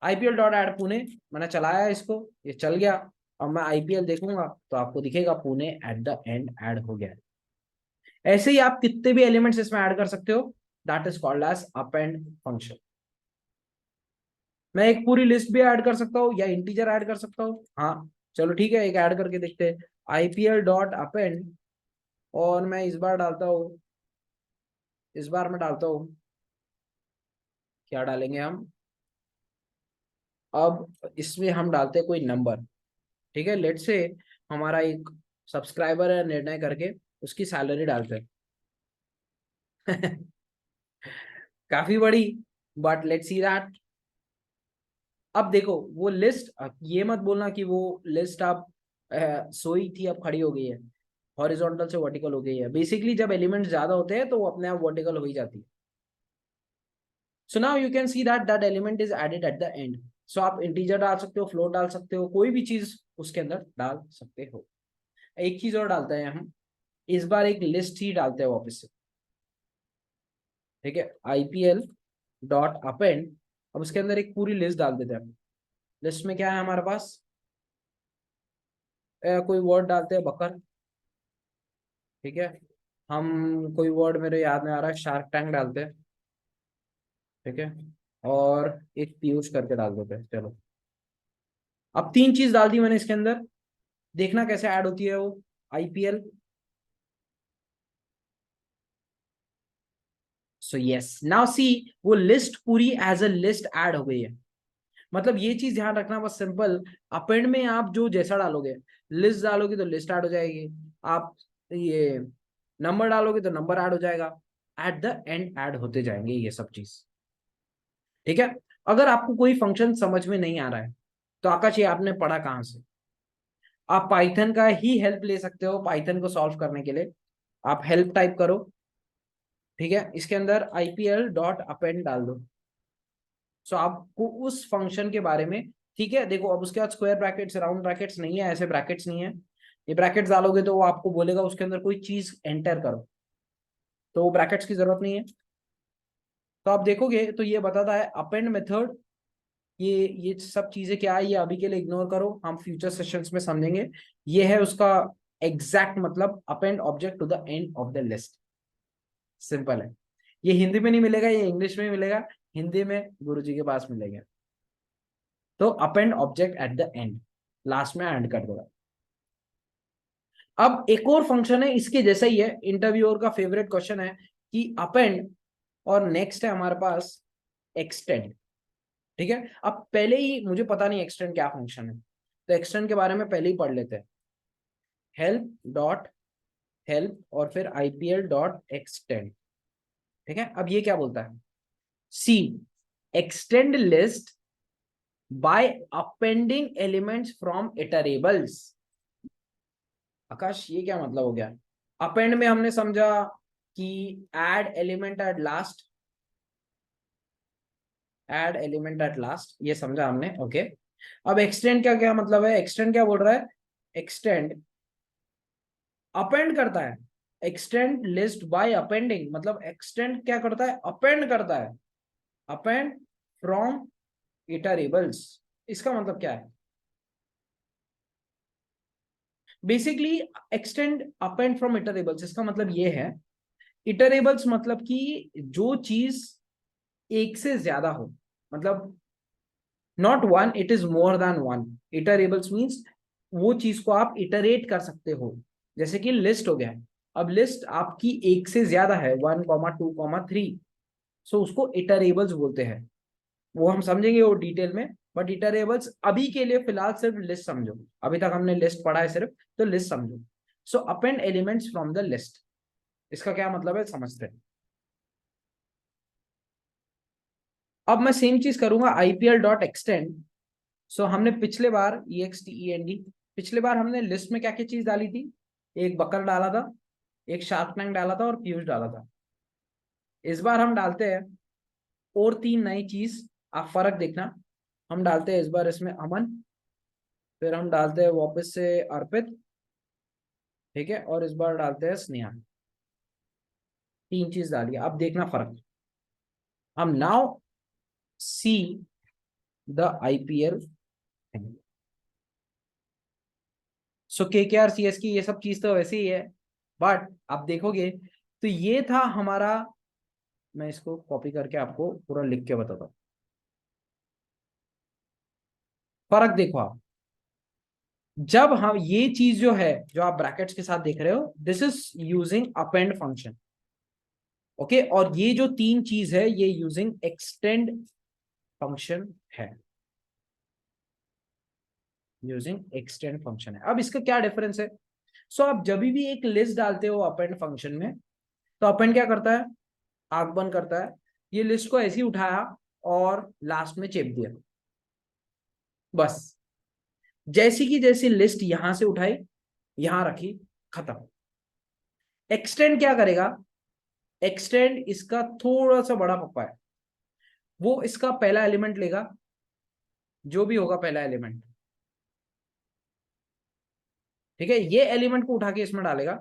IPL dot add Pune, मैंने चलाया इसको, ये चल गया। अब मैं आईपीएल देखूंगा तो आपको दिखेगा Pune eight the and add हो गया। ऐसे ही आप कितने भी एलिमेंट्स इसमें ऐड कर सकते हो, that is called as append function. मैं एक पूरी लिस्ट भी ऐड कर सकता हूँ या इंटीजर ऐड कर सकता हूँ, हाँ चलो ठीक है, एक ऐड करके देखते हैं, आईपीएल डॉट अपेंड, और मैं इस बार डालता हूँ, इस बार मैं डालता हूँ, क्या डालेंगे हम, अब इसमें हम डालते हैं कोई नंबर, ठीक है, लेट्स से हमारा एक सब्सक्राइबर है, निर्णय करके उसकी सैलरी डालते हैं। काफी बड़ी, बट लेट्स सी दैट। अब देखो वो लिस्ट, ये मत बोलना कि वो लिस्ट आप सोई थी अब खड़ी हो गई है, हॉरिजॉन्टल से वर्टिकल हो गई है। बेसिकली जब एलिमेंट्स ज्यादा होते हैं तो वो अपने आप वर्टिकल हो ही जाती है। So now you can see that that element is added at the end. So आप इंटीजर डाल सकते हो, फ्लोट डाल सकते हो, कोई भी चीज उसके अंदर डाल सकते हो। एक चीज और डालते हैं हम, इस बार एक लिस्ट ही डालते हैं वापस से, ठीक है, आईपीएल डॉट अपेंड। अब उसके अंदर एक पूरी लिस्ट डाल देते हैं। लिस्ट में क्या है हमारे पास, कोई वर्ड डालते हैं, बकर, ठीक है, हम कोई वर्ड मेरे याद में आ रहा है, शार्क टैंक डालते हैं, ठीक है, और एक पीयूष करके डाल देते हैं, चलो। अब तीन चीज डाल दी मैंने इसके अंदर, देखना कैसे ऐड होती है वो, IPL. So yes, now see, वो लिस्ट पूरी एज अ लिस्ट ऐड हो गई है। मतलब ये चीज ध्यान रखना बस, सिंपल। अपेंड में आप जो जैसा डालोगे, लिस्ट डालोगे तो लिस्ट ऐड हो जाएगी, आप ये नंबर डालोगे तो नंबर ऐड हो जाएगा, एट द एंड ऐड होते जाएंगे ये सब चीज, ठीक है। अगर आपको कोई फंक्शन समझ में नहीं आ रहा है तो आकाश ये आपने पढ़ा कहाँ से, आप पाइथन का ही हेल्प ले सकते हो पाइथन को सॉल्व करने के लिए। आप हेल्प टाइप करो, ठीक है, इसके अंदर आईपीएल डॉट अपेंड डाल दो। सो आपको उस फंक्शन के बारे में, ठीक है, देखो अब उसके बाद स्क्वायर ब्रैकेट्स, राउंड ब्रैकेट्स नहीं है, ऐसे ब्रैकेट्स नहीं है, ये ब्रैकेट्स डालोगे तो वो आपको बोलेगा उसके अंदर कोई चीज एंटर करो, तो वो ब्रैकेट्स की जरूरत नहीं है। तो आप देखोगे तो ये बताता है अपेंड मेथड, ये सब चीजें क्या है ये अभी के लिए इग्नोर करो, हम फ्यूचर सेशंस में समझेंगे। ये है उसका एग्जैक्ट मतलब, append object to the end of the list, simple है। ये हिंदी में नहीं मिलेगा, ये इंग्लिश में मिलेगा, हिंदी में गुरुजी के पास मिलेगा। तो append object at the and, last में एंड कर देगा। अब एक और फंक्शन है इसके जैसा ही है, इंटरव्यूअर का फेवरेट क्वेश्चन है कि अपेंड, और नेक्स्ट है हमारे पास एक्सटेंड, ठीक है। अब पहले ही मुझे पता नहीं एक्सटेंड क्या फंक्शन है, तो एक्सटेंड के बारे में पहले ही पढ़ लेते हैं। हेल्प डॉट हेल्प और फिर आईपीएल डॉट एक्सटेंड, ठीक है। अब ये क्या बोलता है, see extend list by appending elements from iterables. Akash ये क्या मतलब हो गया, अपेंड में हमने समझा कि add element at last, add element at last, ये समझा हमने, ओके। अब एक्सटेंड का क्या मतलब है, एक्सटेंड क्या बोल रहा है, एक्सटेंड अपेंड करता है, एक्सटेंड लिस्ट बाय अपेंडिंग, मतलब एक्सटेंड क्या करता है, अपेंड करता है, अपेंड फ्रॉम इटरेबल्स। इसका मतलब क्या है, बेसिकली एक्सटेंड अपेंड फ्रॉम इटरेबल्स, इसका मतलब ये है, इटरेबल्स मतलब कि जो चीज एक से ज्यादा हो, मतलब not one, it is more than one. Iterables means वो चीज को आप इटरेट कर सकते हो, जैसे कि लिस्ट हो गया, अब लिस्ट आपकी एक से ज्यादा है, 1, 2, 3, सो उसको इटरेबल्स बोलते हैं। वो हम समझेंगे वो डिटेल में, बट इटरेबल्स अभी के लिए फिलहाल सिर्फ लिस्ट समझो, अभी तक हमने लिस्ट पढ़ा है सिर्फ, तो लिस्ट समझो। So append elements from the list. इसका क्या मतलब है समझते हैं। अब मैं सेम चीज करूंगा आईपीएल डॉट एक्सटेंड। सो हमने पिछले बार EXTEND, पिछले बार हमने लिस्ट में क्या क्या चीज डाली थी, एक बकर डाला था, एक शार्क टैंक डाला था और पीयूष डाला था। इस बार हम डालते हैं और 3 नई चीज, आप फर्क देखना। हम डालते हैं इस बार इसमें अमन, फिर हम डालते हैं वापस से अर्पित, ठीक है, और इस बार डालते हैं स्नेहा। 3 चीज डालिए, अब देखना फर्क। हम now see the IPL। So KKR CS की ये सब चीज तो वैसे ही है, बट आप देखोगे तो ये था हमारा। मैं इसको कॉपी करके आपको पूरा लिख के बताता हूँ, फर्क देखो आप। जब हम ये चीज जो है, जो आप ब्रैकेट्स के साथ देख रहे हो, this is using append function, okay. और ये जो 3 चीज है ये यूजिंग एक्सटेंड फंक्शन है, यूजिंग एक्सटेंड फंक्शन है। अब इसका क्या डिफरेंस है। सो आप जब भी एक लिस्ट डालते हो अपेंड फंक्शन में, तो अपेंड क्या करता है, आंख बंद करता है, ये लिस्ट को ऐसे ही उठाया और लास्ट में चेप दिया, बस। जैसी की जैसी लिस्ट यहां से उठाई, यहां रखी, खत्म। एक्सटेंड क्या करेगा, एक्सटेंड इसका थोड़ा सा बड़ा पप्पा है, वो इसका पहला एलिमेंट लेगा, जो भी होगा पहला एलिमेंट, ठीक है, ये एलिमेंट को उठा के इसमें डालेगा,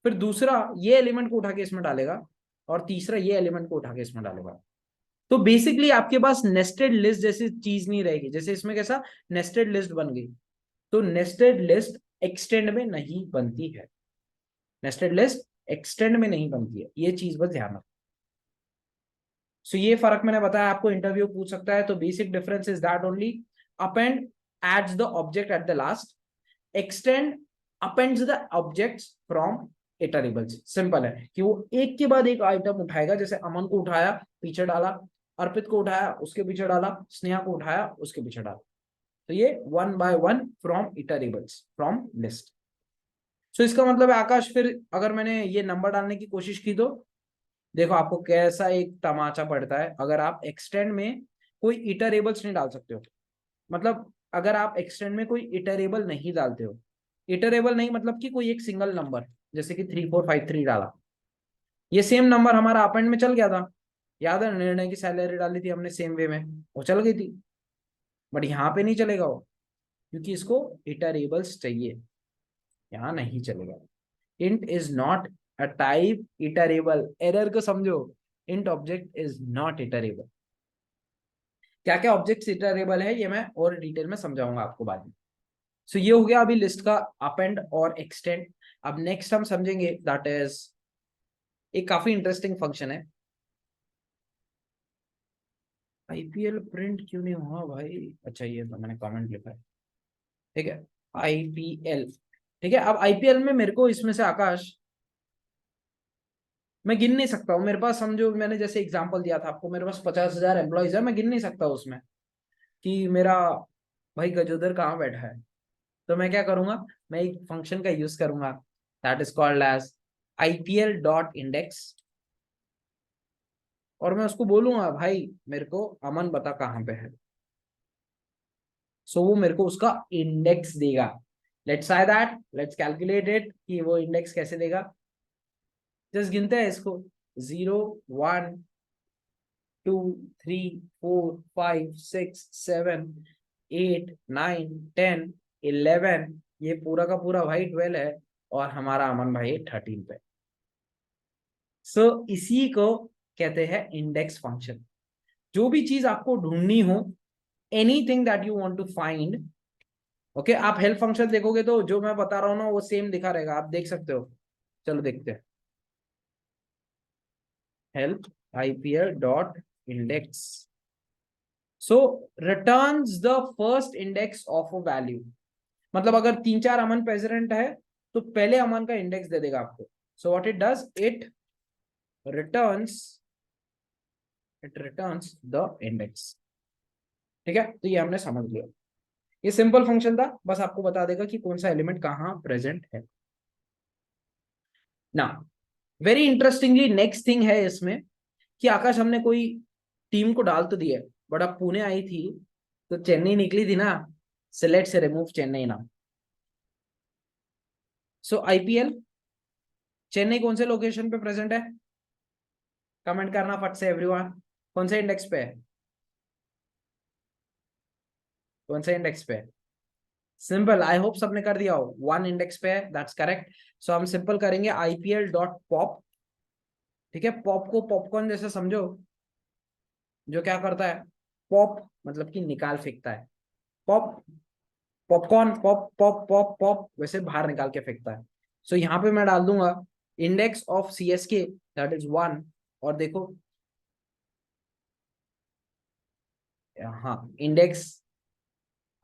फिर दूसरा ये एलिमेंट को उठा के इसमें डालेगा, और तीसरा ये एलिमेंट को उठा के इसमें डालेगा। तो बेसिकली आपके पास नेस्टेड लिस्ट जैसी चीज नहीं रहेगी। जैसे इसमें कैसा नेस्टेड लिस्ट बन गई, तो नेस्टेड लिस्ट एक्सटेंड में नहीं बनती है, नेस्टेड लिस्ट एक्सटेंड में नहीं बनती है, ये चीज बस ध्यान रखो। सो ये फर्क मैंने बताया, आपको इंटरव्यू पूछ सकता है। तो basic difference is that only append adds the object at the last, extend appends the objects from iterables. Simple है कि वो एक के बाद एक आइटम उठाएगा, जैसे अमन को उठाया पीछे डाला, अर्पित को उठाया उसके पीछे डाला, स्नेहा को उठाया उसके पीछे डाला। तो ये 1 by 1 फ्रॉम इटरेबल्स फ्रॉम लिस्ट। सो इसका मतलब है आकाश, फिर अगर मैंने ये नंबर डालने की कोशिश की तो देखो आपको कैसा एक तमाचा पड़ता है। अगर आप एक्सटेंड में कोई इटरेबल्स नहीं डाल सकते हो, मतलब अगर आप एक्सटेंड में कोई इटरेबल नहीं डालते हो, इटरेबल नहीं मतलब कि कोई एक सिंगल नंबर, जैसे कि 3453 डाला, ये सेम नंबर हमारा अपेंड में चल गया था, याद है, निर्णय की सैलरी डाली थी हमने सेम वे में, वो चल गई थी। बट यहाँ पे नहीं चलेगा वो, क्योंकि इसको इटरेबल्स चाहिए, यहाँ नहीं चलेगा। Int is not a type iterable, error को समझो, int object is not iterable. क्या क्या ऑब्जेक्ट्स इटरेबल है ये मैं और डिटेल में समझाऊंगा आपको बाद में। सो ये हो गया अभी लिस्ट का अपेंड और एक्सटेंड। अब नेक्स्ट हम समझेंगे दैट इज एक काफी इंटरेस्टिंग फंक्शन है। IPL प्रिंट क्यों नहीं हुआ भाई, अच्छा ये तो मैंने कमेंट लिखा है, ठीक है। IPL, ठीक है। अब IPL में मेरे को इसमें से आकाश मैं गिन नहीं सकता हूँ, मेरे पास समझो मैंने जैसे एग्जांपल दिया था आपको, मेरे पास 50,000 एम्प्लॉइज है, मैं गिन नहीं सकता उसमें कि मेरा भाई गजोदर कहाँ बैठा है। तो मैं क्या करूंगा, मैं एक फंक्शन का यूज करूंगा that is called as IPL.index, और मैं उसको बोलूंगा भाई मेरे को अमन बता कहाँ पे है। सो वो मेरे को उसका इंडेक्स देगा। Let's say that, let's calculate it कि वो इंडेक्स कैसे देगा। जस्ट गिनते हैं इसको, 0 1 2 3 4 5 6 7 8 9 10 11, ये पूरा का पूरा भाई 12 है, और हमारा अमन भाई 13 पे। सो इसी को कहते हैं इंडेक्स फंक्शन। जो भी चीज आपको ढूंढनी हो, anything that you want to find, okay, आप हेल्प फंक्शन देखोगे तो जो मैं बता रहा हूँ ना वो सेम दिखा रहेगा, आप देख सकते हो। चलो देखते हैं, help IPL dot index. So returns the first index of a value, मतलब अगर 3 4 अमन प्रेसिडेंट है तो पहले अमन का इंडेक्स दे देगा आपको। So what it does, returns it returns the index, ठीक है। तो ये हमने समझ लिया। ये सिंपल फंक्शन था, बस आपको बता देगा कि कौन सा एलिमेंट कहाँ प्रेजेंट है ना। वेरी इंटरेस्टिंगली नेक्स्ट थिंग है इसमें कि आकाश हमने कोई टीम को डाल तो दिया, बट अब पुणे आई थी तो चेन्नई निकली थी ना, सिलेक्ट से रिमूव चेन्नई ना। सो आईपीएल चेन्नई कौन से लोकेशन पे प्रेजेंट है, कमेंट करना फट से एवरीवन। कौन से इंडेक्स पे है, कौन से इंडेक्स पे है? सिंपल, आई होप सबने कर दिया हो, 1 इंडेक्स पे है, दैट्स करेक्ट। सो हम सिंपल करेंगे आईपीएल डॉट पॉप। ठीक है, पॉप को पॉपकॉर्न जैसे समझो, जो क्या करता है, पॉप मतलब कि निकाल फेंकता है, pop, popcorn pop pop pop pop वैसे बाहर निकाल के फेंकता है। सो यहाँ पे मैं डाल दूंगा index of CSK that is 1। और देखो, हाँ इंडेक्स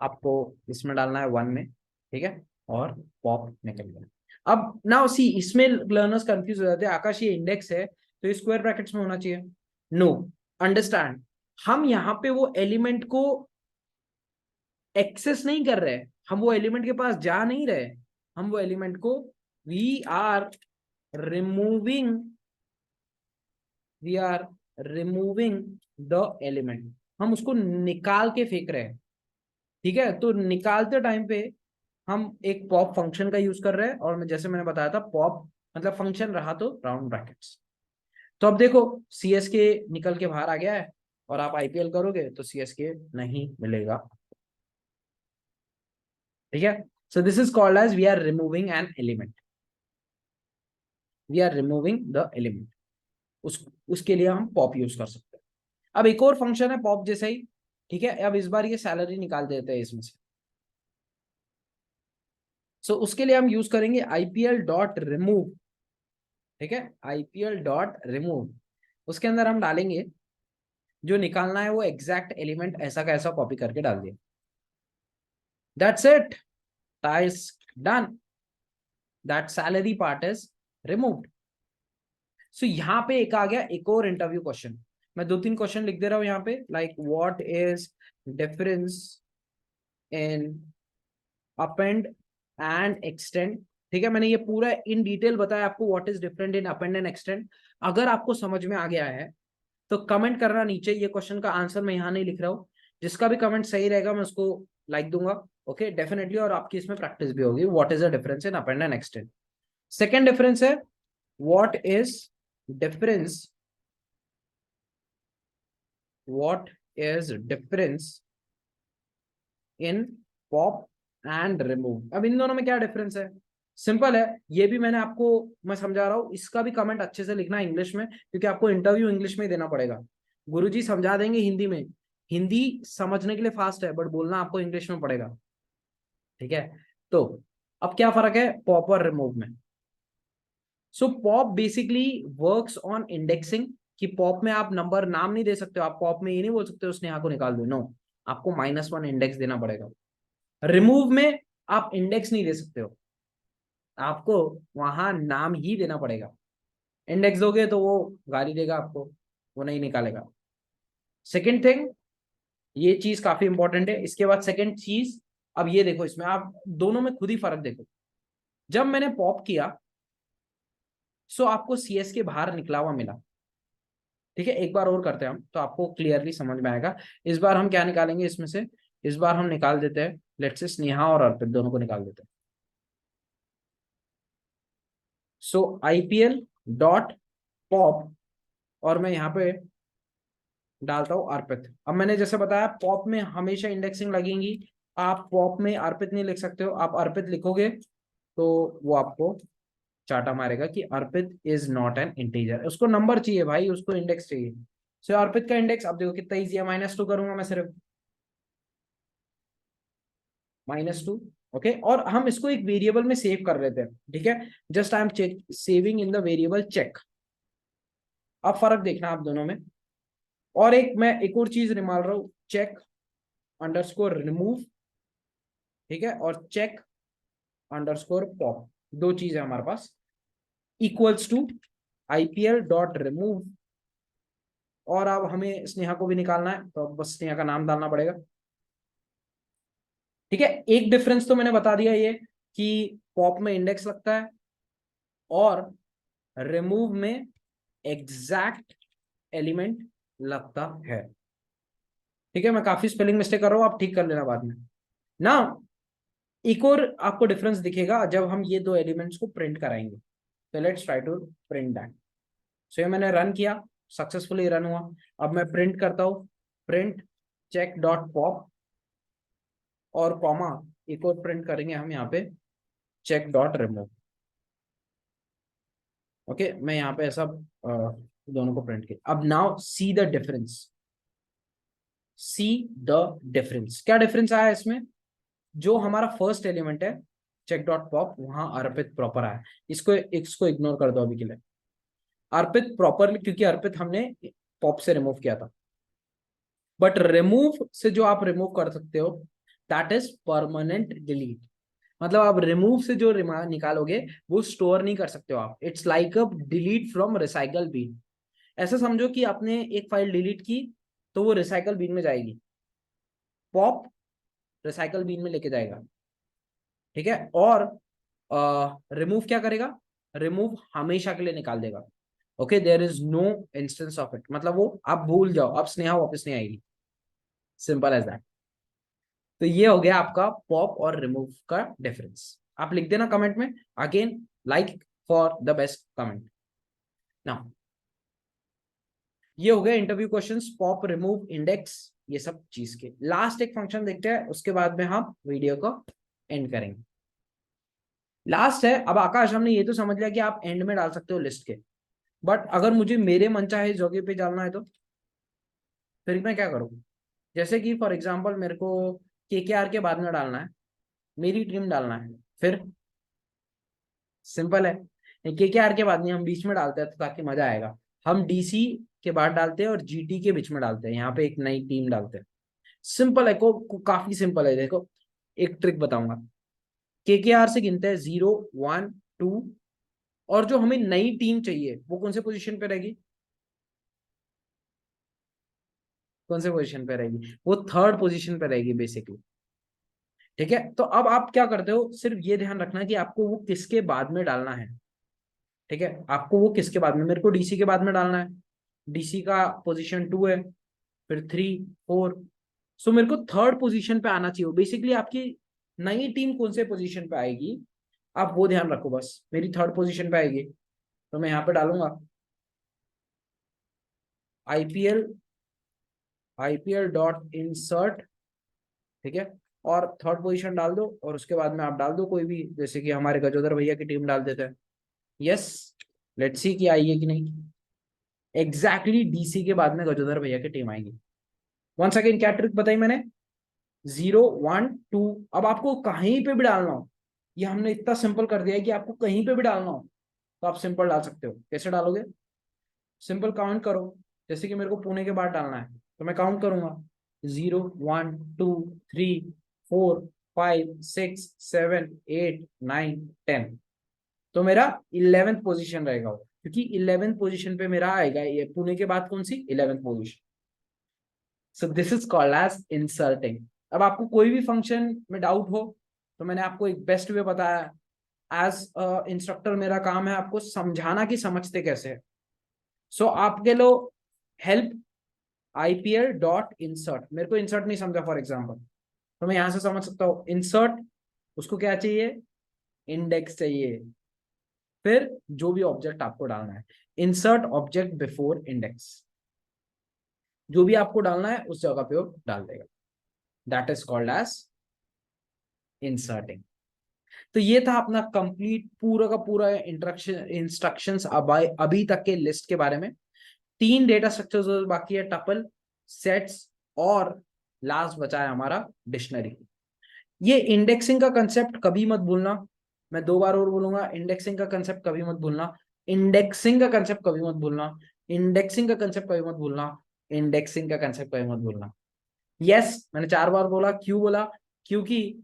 आपको इसमें डालना है 1 में, ठीक है, और पॉप निकल गया। अब नाउ सी, इसमें लर्नर्स कंफ्यूज हो जाते हैं, आकाश ये इंडेक्स है तो ये स्क्वायर ब्रैकेट्स में होना चाहिए। नो, अंडरस्टैंड, हम यहाँ पे वो एलिमेंट को एक्सेस नहीं कर रहे, हम वो एलिमेंट के पास जा नहीं रहे, हम वो एलिमेंट को we are removing, we are removing the element, हम उसको निकाल के फेंक रहे हैं। ठीक है, तो निकालते टाइम पे हम एक पॉप फंक्शन का यूज कर रहे हैं, और जैसे मैंने बताया था पॉप मतलब फंक्शन रहा तो राउंड ब्रैकेट्स। तो अब देखो सीएसके निकल के बाहर आ गया है, और आप आईपीएल करोगे तो सीएसके नहीं मिलेगा। ठीक है, so this is called as we are removing an element, we are removing the element. उसके लिए हम पॉप यूज कर सकते हैं। अब एक और फंक्शन है पॉप जैसा ही, ठीक है, अब इस बार ये सैलरी निकाल देते हैं इसमें से। सो उसके लिए हम यूज करेंगे आईपीएल डॉट रिमूव। ठीक है, आईपीएल डॉट रिमूव, उसके अंदर हम डालेंगे जो निकालना है वो एग्जैक्ट एलिमेंट ऐसा का ऐसा कॉपी करके डाल दिया, that's it, task done, that salary part is removed. So यहाँ पे एक आ गया एक और इंटरव्यू क्वेश्चन, मैं 2-3 क्वेश्चन लिख दे रहा हूँ यहाँ पे, like what is difference in append and extend. ठीक है, मैंने ये पूरा इन डिटेल बताया आपको what is different in append and extend. अगर आपको समझ में आ गया है तो कमेंट करना नीचे, ये क्वेश्चन का आंसर मैं यहाँ नहीं लिख रहा हूँ, जिसका भी कमेंट सही रहेगा मैं उसको लाइक दूंगा। ओके डेफिनेटली, और आपकी इसमें प्रैक्टिस भी होगी। What is the difference in append and extend. Second difference है what is difference, what is difference in pop and remove. अब इन दोनों में क्या डिफरेंस है, सिंपल है, ये भी मैंने आपको मैं समझा रहा हूँ, इसका भी कमेंट अच्छे से लिखना इंग्लिश में, क्योंकि आपको इंटरव्यू इंग्लिश में ही देना पड़ेगा। गुरुजी समझा देंगे हिंदी में, हिंदी समझने के लिए फास्ट है, बट बोलना आपको इंग्लिश में पड़ेगा। ठीक है, तो अब क्या फर्क है पॉप और रिमूव में। So pop basically works on indexing, कि पॉप में आप नंबर नाम नहीं दे सकते हो, आप पॉप में ये नहीं बोल सकते हो स्नेहा को निकाल दो, नो, आपको -1 इंडेक्स देना पड़ेगा। रिमूव में आप इंडेक्स नहीं दे सकते हो, आपको वहां नाम ही देना पड़ेगा। इंडेक्स दोगे तो वो गाली देगा आपको, वो नहीं निकालेगा। सेकंड थिंग, ये चीज काफी इंपॉर्टेंट है। इसके बाद सेकंड चीज, अब ये देखो इसमें आप दोनों में खुद ही फर्क देखो। जब मैंने पॉप किया सो आपको सीएस के बाहर निकला हुआ मिला। ठीक है, एक बार और करते हैं हम तो आपको क्लियरली समझ में आएगा। इस बार हम क्या निकालेंगे इसमें से, इस बार हम निकाल देते हैं, लेट्स से स्नेहा और अर्पित दोनों को निकाल देते हैं। सो आईपीएल डॉट पॉप, और मैं यहाँ पे डालता हूँ अर्पित। अब मैंने जैसे बताया पॉप में हमेशा इंडेक्सिंग लगेगी, आप पॉप में अर्पित नहीं लिख सकते हो, आप अर्पित लिखोगे तो वो आपको चाटा मारेगा कि अर्पित इज नॉट एन इंटीजर, उसको नंबर चाहिए भाई, उसको इंडेक्स चाहिए। सो अर्पित का इंडेक्स अब देखो कितना इजी है, -2 करूंगा मैं सिर्फ, -2। ओके, और हम इसको एक वेरिएबल में सेव कर लेते हैं। ठीक है, just I am check saving in the variable check. अब फर्क देखना आप दोनों में। और एक मैं एक और चीज निकाल रहा हूँ, चेक अंडरस्कोर रिमूव। ठीक है, और चेक अंडरस्कोर पॉप, दो चीज है हमारे पास, equals to IPL dot remove. और अब हमें स्नेहा को भी निकालना है, तो बस स्नेहा का नाम डालना पड़ेगा। ठीक है, एक डिफरेंस तो मैंने बता दिया ये कि पॉप में इंडेक्स लगता है और रिमूव में एग्जैक्ट एलिमेंट लगता है। ठीक है, मैं काफी स्पेलिंग मिस्टेक कर रहा हूं, आप ठीक कर लेना बाद में ना। एक और आपको डिफरेंस दिखेगा जब हम ये दो एलिमेंट्स को प्रिंट कराएंगे। तो let's try to print that. So ये मैंने रन किया, सक्सेसफुली रन हुआ। अब मैं प्रिंट करता हूं, प्रिंट चेक डॉट पॉप और कॉमा एक और प्रिंट करेंगे हम यहाँ पे, चेक डॉट रिमूव। ओके, मैं यहाँ पे ऐसा दोनों को प्रिंट किया। अब now see the difference, see the difference. क्या डिफरेंस आया इसमें? जो हमारा फर्स्ट एलिमेंट है चेक डॉट पॉप, वहां अर्पित प्रॉपर आया। इसको इग्नोर कर दो अभी के लिए, अर्पित प्रॉपरली, क्योंकि अर्पित हमने पॉप से रिमूव किया था। बट रिमूव से जो आप रिमूव कर सकते हो दैट इज परमानेंट डिलीट। मतलब आप रिमूव से जो निकालोगे वो स्टोर नहीं कर सकते हो आप। It's like a delete from recycle been. ऐसा समझो कि आपने एक फाइल डिलीट की तो वो रिसाइकल बीन में जाएगी, पॉप रिसाइकल बीन में लेके जाएगा। ठीक है, और रिमूव क्या करेगा? रिमूव हमेशा के लिए निकाल देगा। Okay, there is no instance of it, मतलब वो आप भूल जाओ, अब स्नेहा वापस नहीं आएगी। Simple as that. तो ये हो गया आपका पॉप और रिमूव का डिफरेंस। आप लिख देना कमेंट में again, like for the best comment. Now ये हो गया interview questions, pop remove index, ये सब चीज के। लास्ट एक फंक्शन देखते हैं, उसके बाद में हम वीडियो को एंड करेंगे। लास्ट है, अब आकाश हमने ये तो समझ लिया कि आप एंड में डाल सकते हो लिस्ट के, बट अगर मुझे मेरे मनचाहे जगह पे डालना है तो फिर मैं क्या करूँ? जैसे कि फॉर एग्जांपल मेरे को केकेआर के बाद में डालना है, मेरी टीम डालना है, फिर सिंपल है, केकेआर के बाद नहीं, हम बीच में डालते हैं तो ताकि मजा आएगा। हम डीसी के बाद डालते हैं और जीटी के बीच में डालते हैं, यहाँ पे एक नई टीम डालते हैं। सिंपल है, काफी सिंपल है। देखो एक ट्रिक बताऊंगा, केकेआर से गिनते हैं 0 1 2, और जो हमें नई टीम चाहिए वो कौन से पोजीशन पे रहेगी? कौन से पोजीशन पे रहेगी? वो थर्ड पोजीशन पे रहेगी बेसिकली। ठीक है, तो अब आप क्या करते हो, सिर्फ ये ध्यान रखना कि आपको वो किसके बाद में डालना है। ठीक है, आपको वो किसके बाद में, मेरे को डीसी के बाद में डालना है। डीसी का पोजीशन 2 है, फिर 3 4, सो मेरे को थर्ड पोजीशन पे आना चाहिए। बेसिकली आपकी नई टीम कौन से पोजीशन पे आएगी, आप वो ध्यान रखो। बस मेरी थर्ड पोजीशन पे आएगी तो मैं यहाँ पे डालूंगा आईपीएल, आईपीएल डॉट इंसर्ट। ठीक है, और थर्ड पोजीशन डाल दो, और उसके बाद में आप डाल दो कोई भी, जैसे कि हमारे गजोदर भैया की टीम डाल देते हैं। यस, लेट्स सी कि आई है कि नहीं। एग्जैक्टली डीसी के बाद में गजोदर भैया की टीम आएगी। वन सेकेंड, क्या ट्रिक बताई मैंने? 0 1 2। अब आपको कहीं पे भी डालना हो, ये हमने इतना सिंपल कर दिया है कि आपको कहीं पे भी डालना हो तो आप सिंपल डाल सकते हो। कैसे डालोगे? सिंपल काउंट करो। जैसे कि मेरे को पुणे के बाद डालना है तो मैं काउंट करूंगा 0 1 2 3 4 5 6 7 8 9 10। तो मेरा 11th पोजीशन रहेगा वो, क्योंकि 11th पोजीशन पे मेरा आएगा ये, पुणे के बाद कौन सी 11th position. So this is called as inserting. अब आपको कोई भी फंक्शन में डाउट हो तो मैंने आपको एक बेस्ट वे बताया। एज इंस्ट्रक्टर मेरा काम है आपको समझाना कि समझते कैसे है। सो आपके लो हेल्प आईपीएल डॉट इंसर्ट, मेरे को इंसर्ट नहीं समझा फॉर एग्जाम्पल, तो मैं यहां से समझ सकता हूँ इंसर्ट, उसको क्या चाहिए? इंडेक्स चाहिए। फिर जो भी ऑब्जेक्ट आपको डालना है, इंसर्ट ऑब्जेक्ट बिफोर इंडेक्स, जो भी आपको डालना है उस जगह पे वो डाल देगा। That is called as inserting. तो ये था अपना कंप्लीट पूरा का पूरा इंस्ट्रक्शंस अभी तक के लिस्ट के बारे में। 3 डेटा स्ट्रक्चर्स बाकी है, टपल, सेट्स, और लास्ट बचा है हमारा डिक्शनरी। ये इंडेक्सिंग का कंसेप्ट कभी मत भूलना। मैं 2 बार और बोलूंगा, इंडेक्सिंग का कंसेप्ट कभी मत भूलना। इंडेक्सिंग का कंसेप्ट कभी मत भूलना। इंडेक्सिंग का कंसेप्ट कभी मत भूलना। इंडेक्सिंग का कंसेप्ट कभी मत भूलना। यस, मैंने 4 बार बोला, क्यों बोला? क्योंकि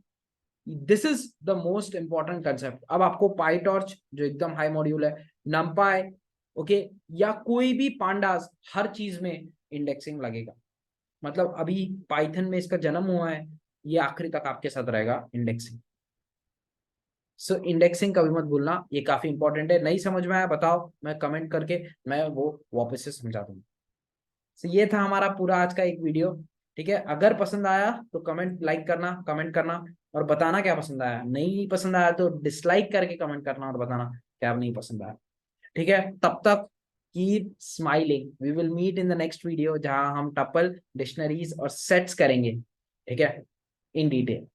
this is the most important concept. अब आपको पाईटॉर्च जो एकदम हाई मॉड्यूल है, नमपाई, ओके, या कोई भी पांडास, हर चीज में इंडेक्सिंग लगेगा। मतलब अभी पाइथन में इसका जन्म हुआ है, ये आखिरी तक आपके साथ रहेगा इंडेक्सिंग। सो इंडेक्सिंग कभी मत भूलना, ये काफी इंपॉर्टेंट है। नहीं समझ में आया बताओ, मैं कमेंट करके मैं वो वापस से समझा दूंगा। सो ये था हमारा पूरा आज का एक वीडियो। ठीक है, अगर पसंद आया तो कमेंट लाइक करना, कमेंट करना और बताना क्या पसंद आया। नहीं पसंद आया तो डिसलाइक करके कमेंट करना और बताना क्या नहीं पसंद आया। ठीक है, तब तक keep smiling. We will meet in the next video जहां हम टपल डिक्शनरीज और सेट्स करेंगे। ठीक है, इन डिटेल।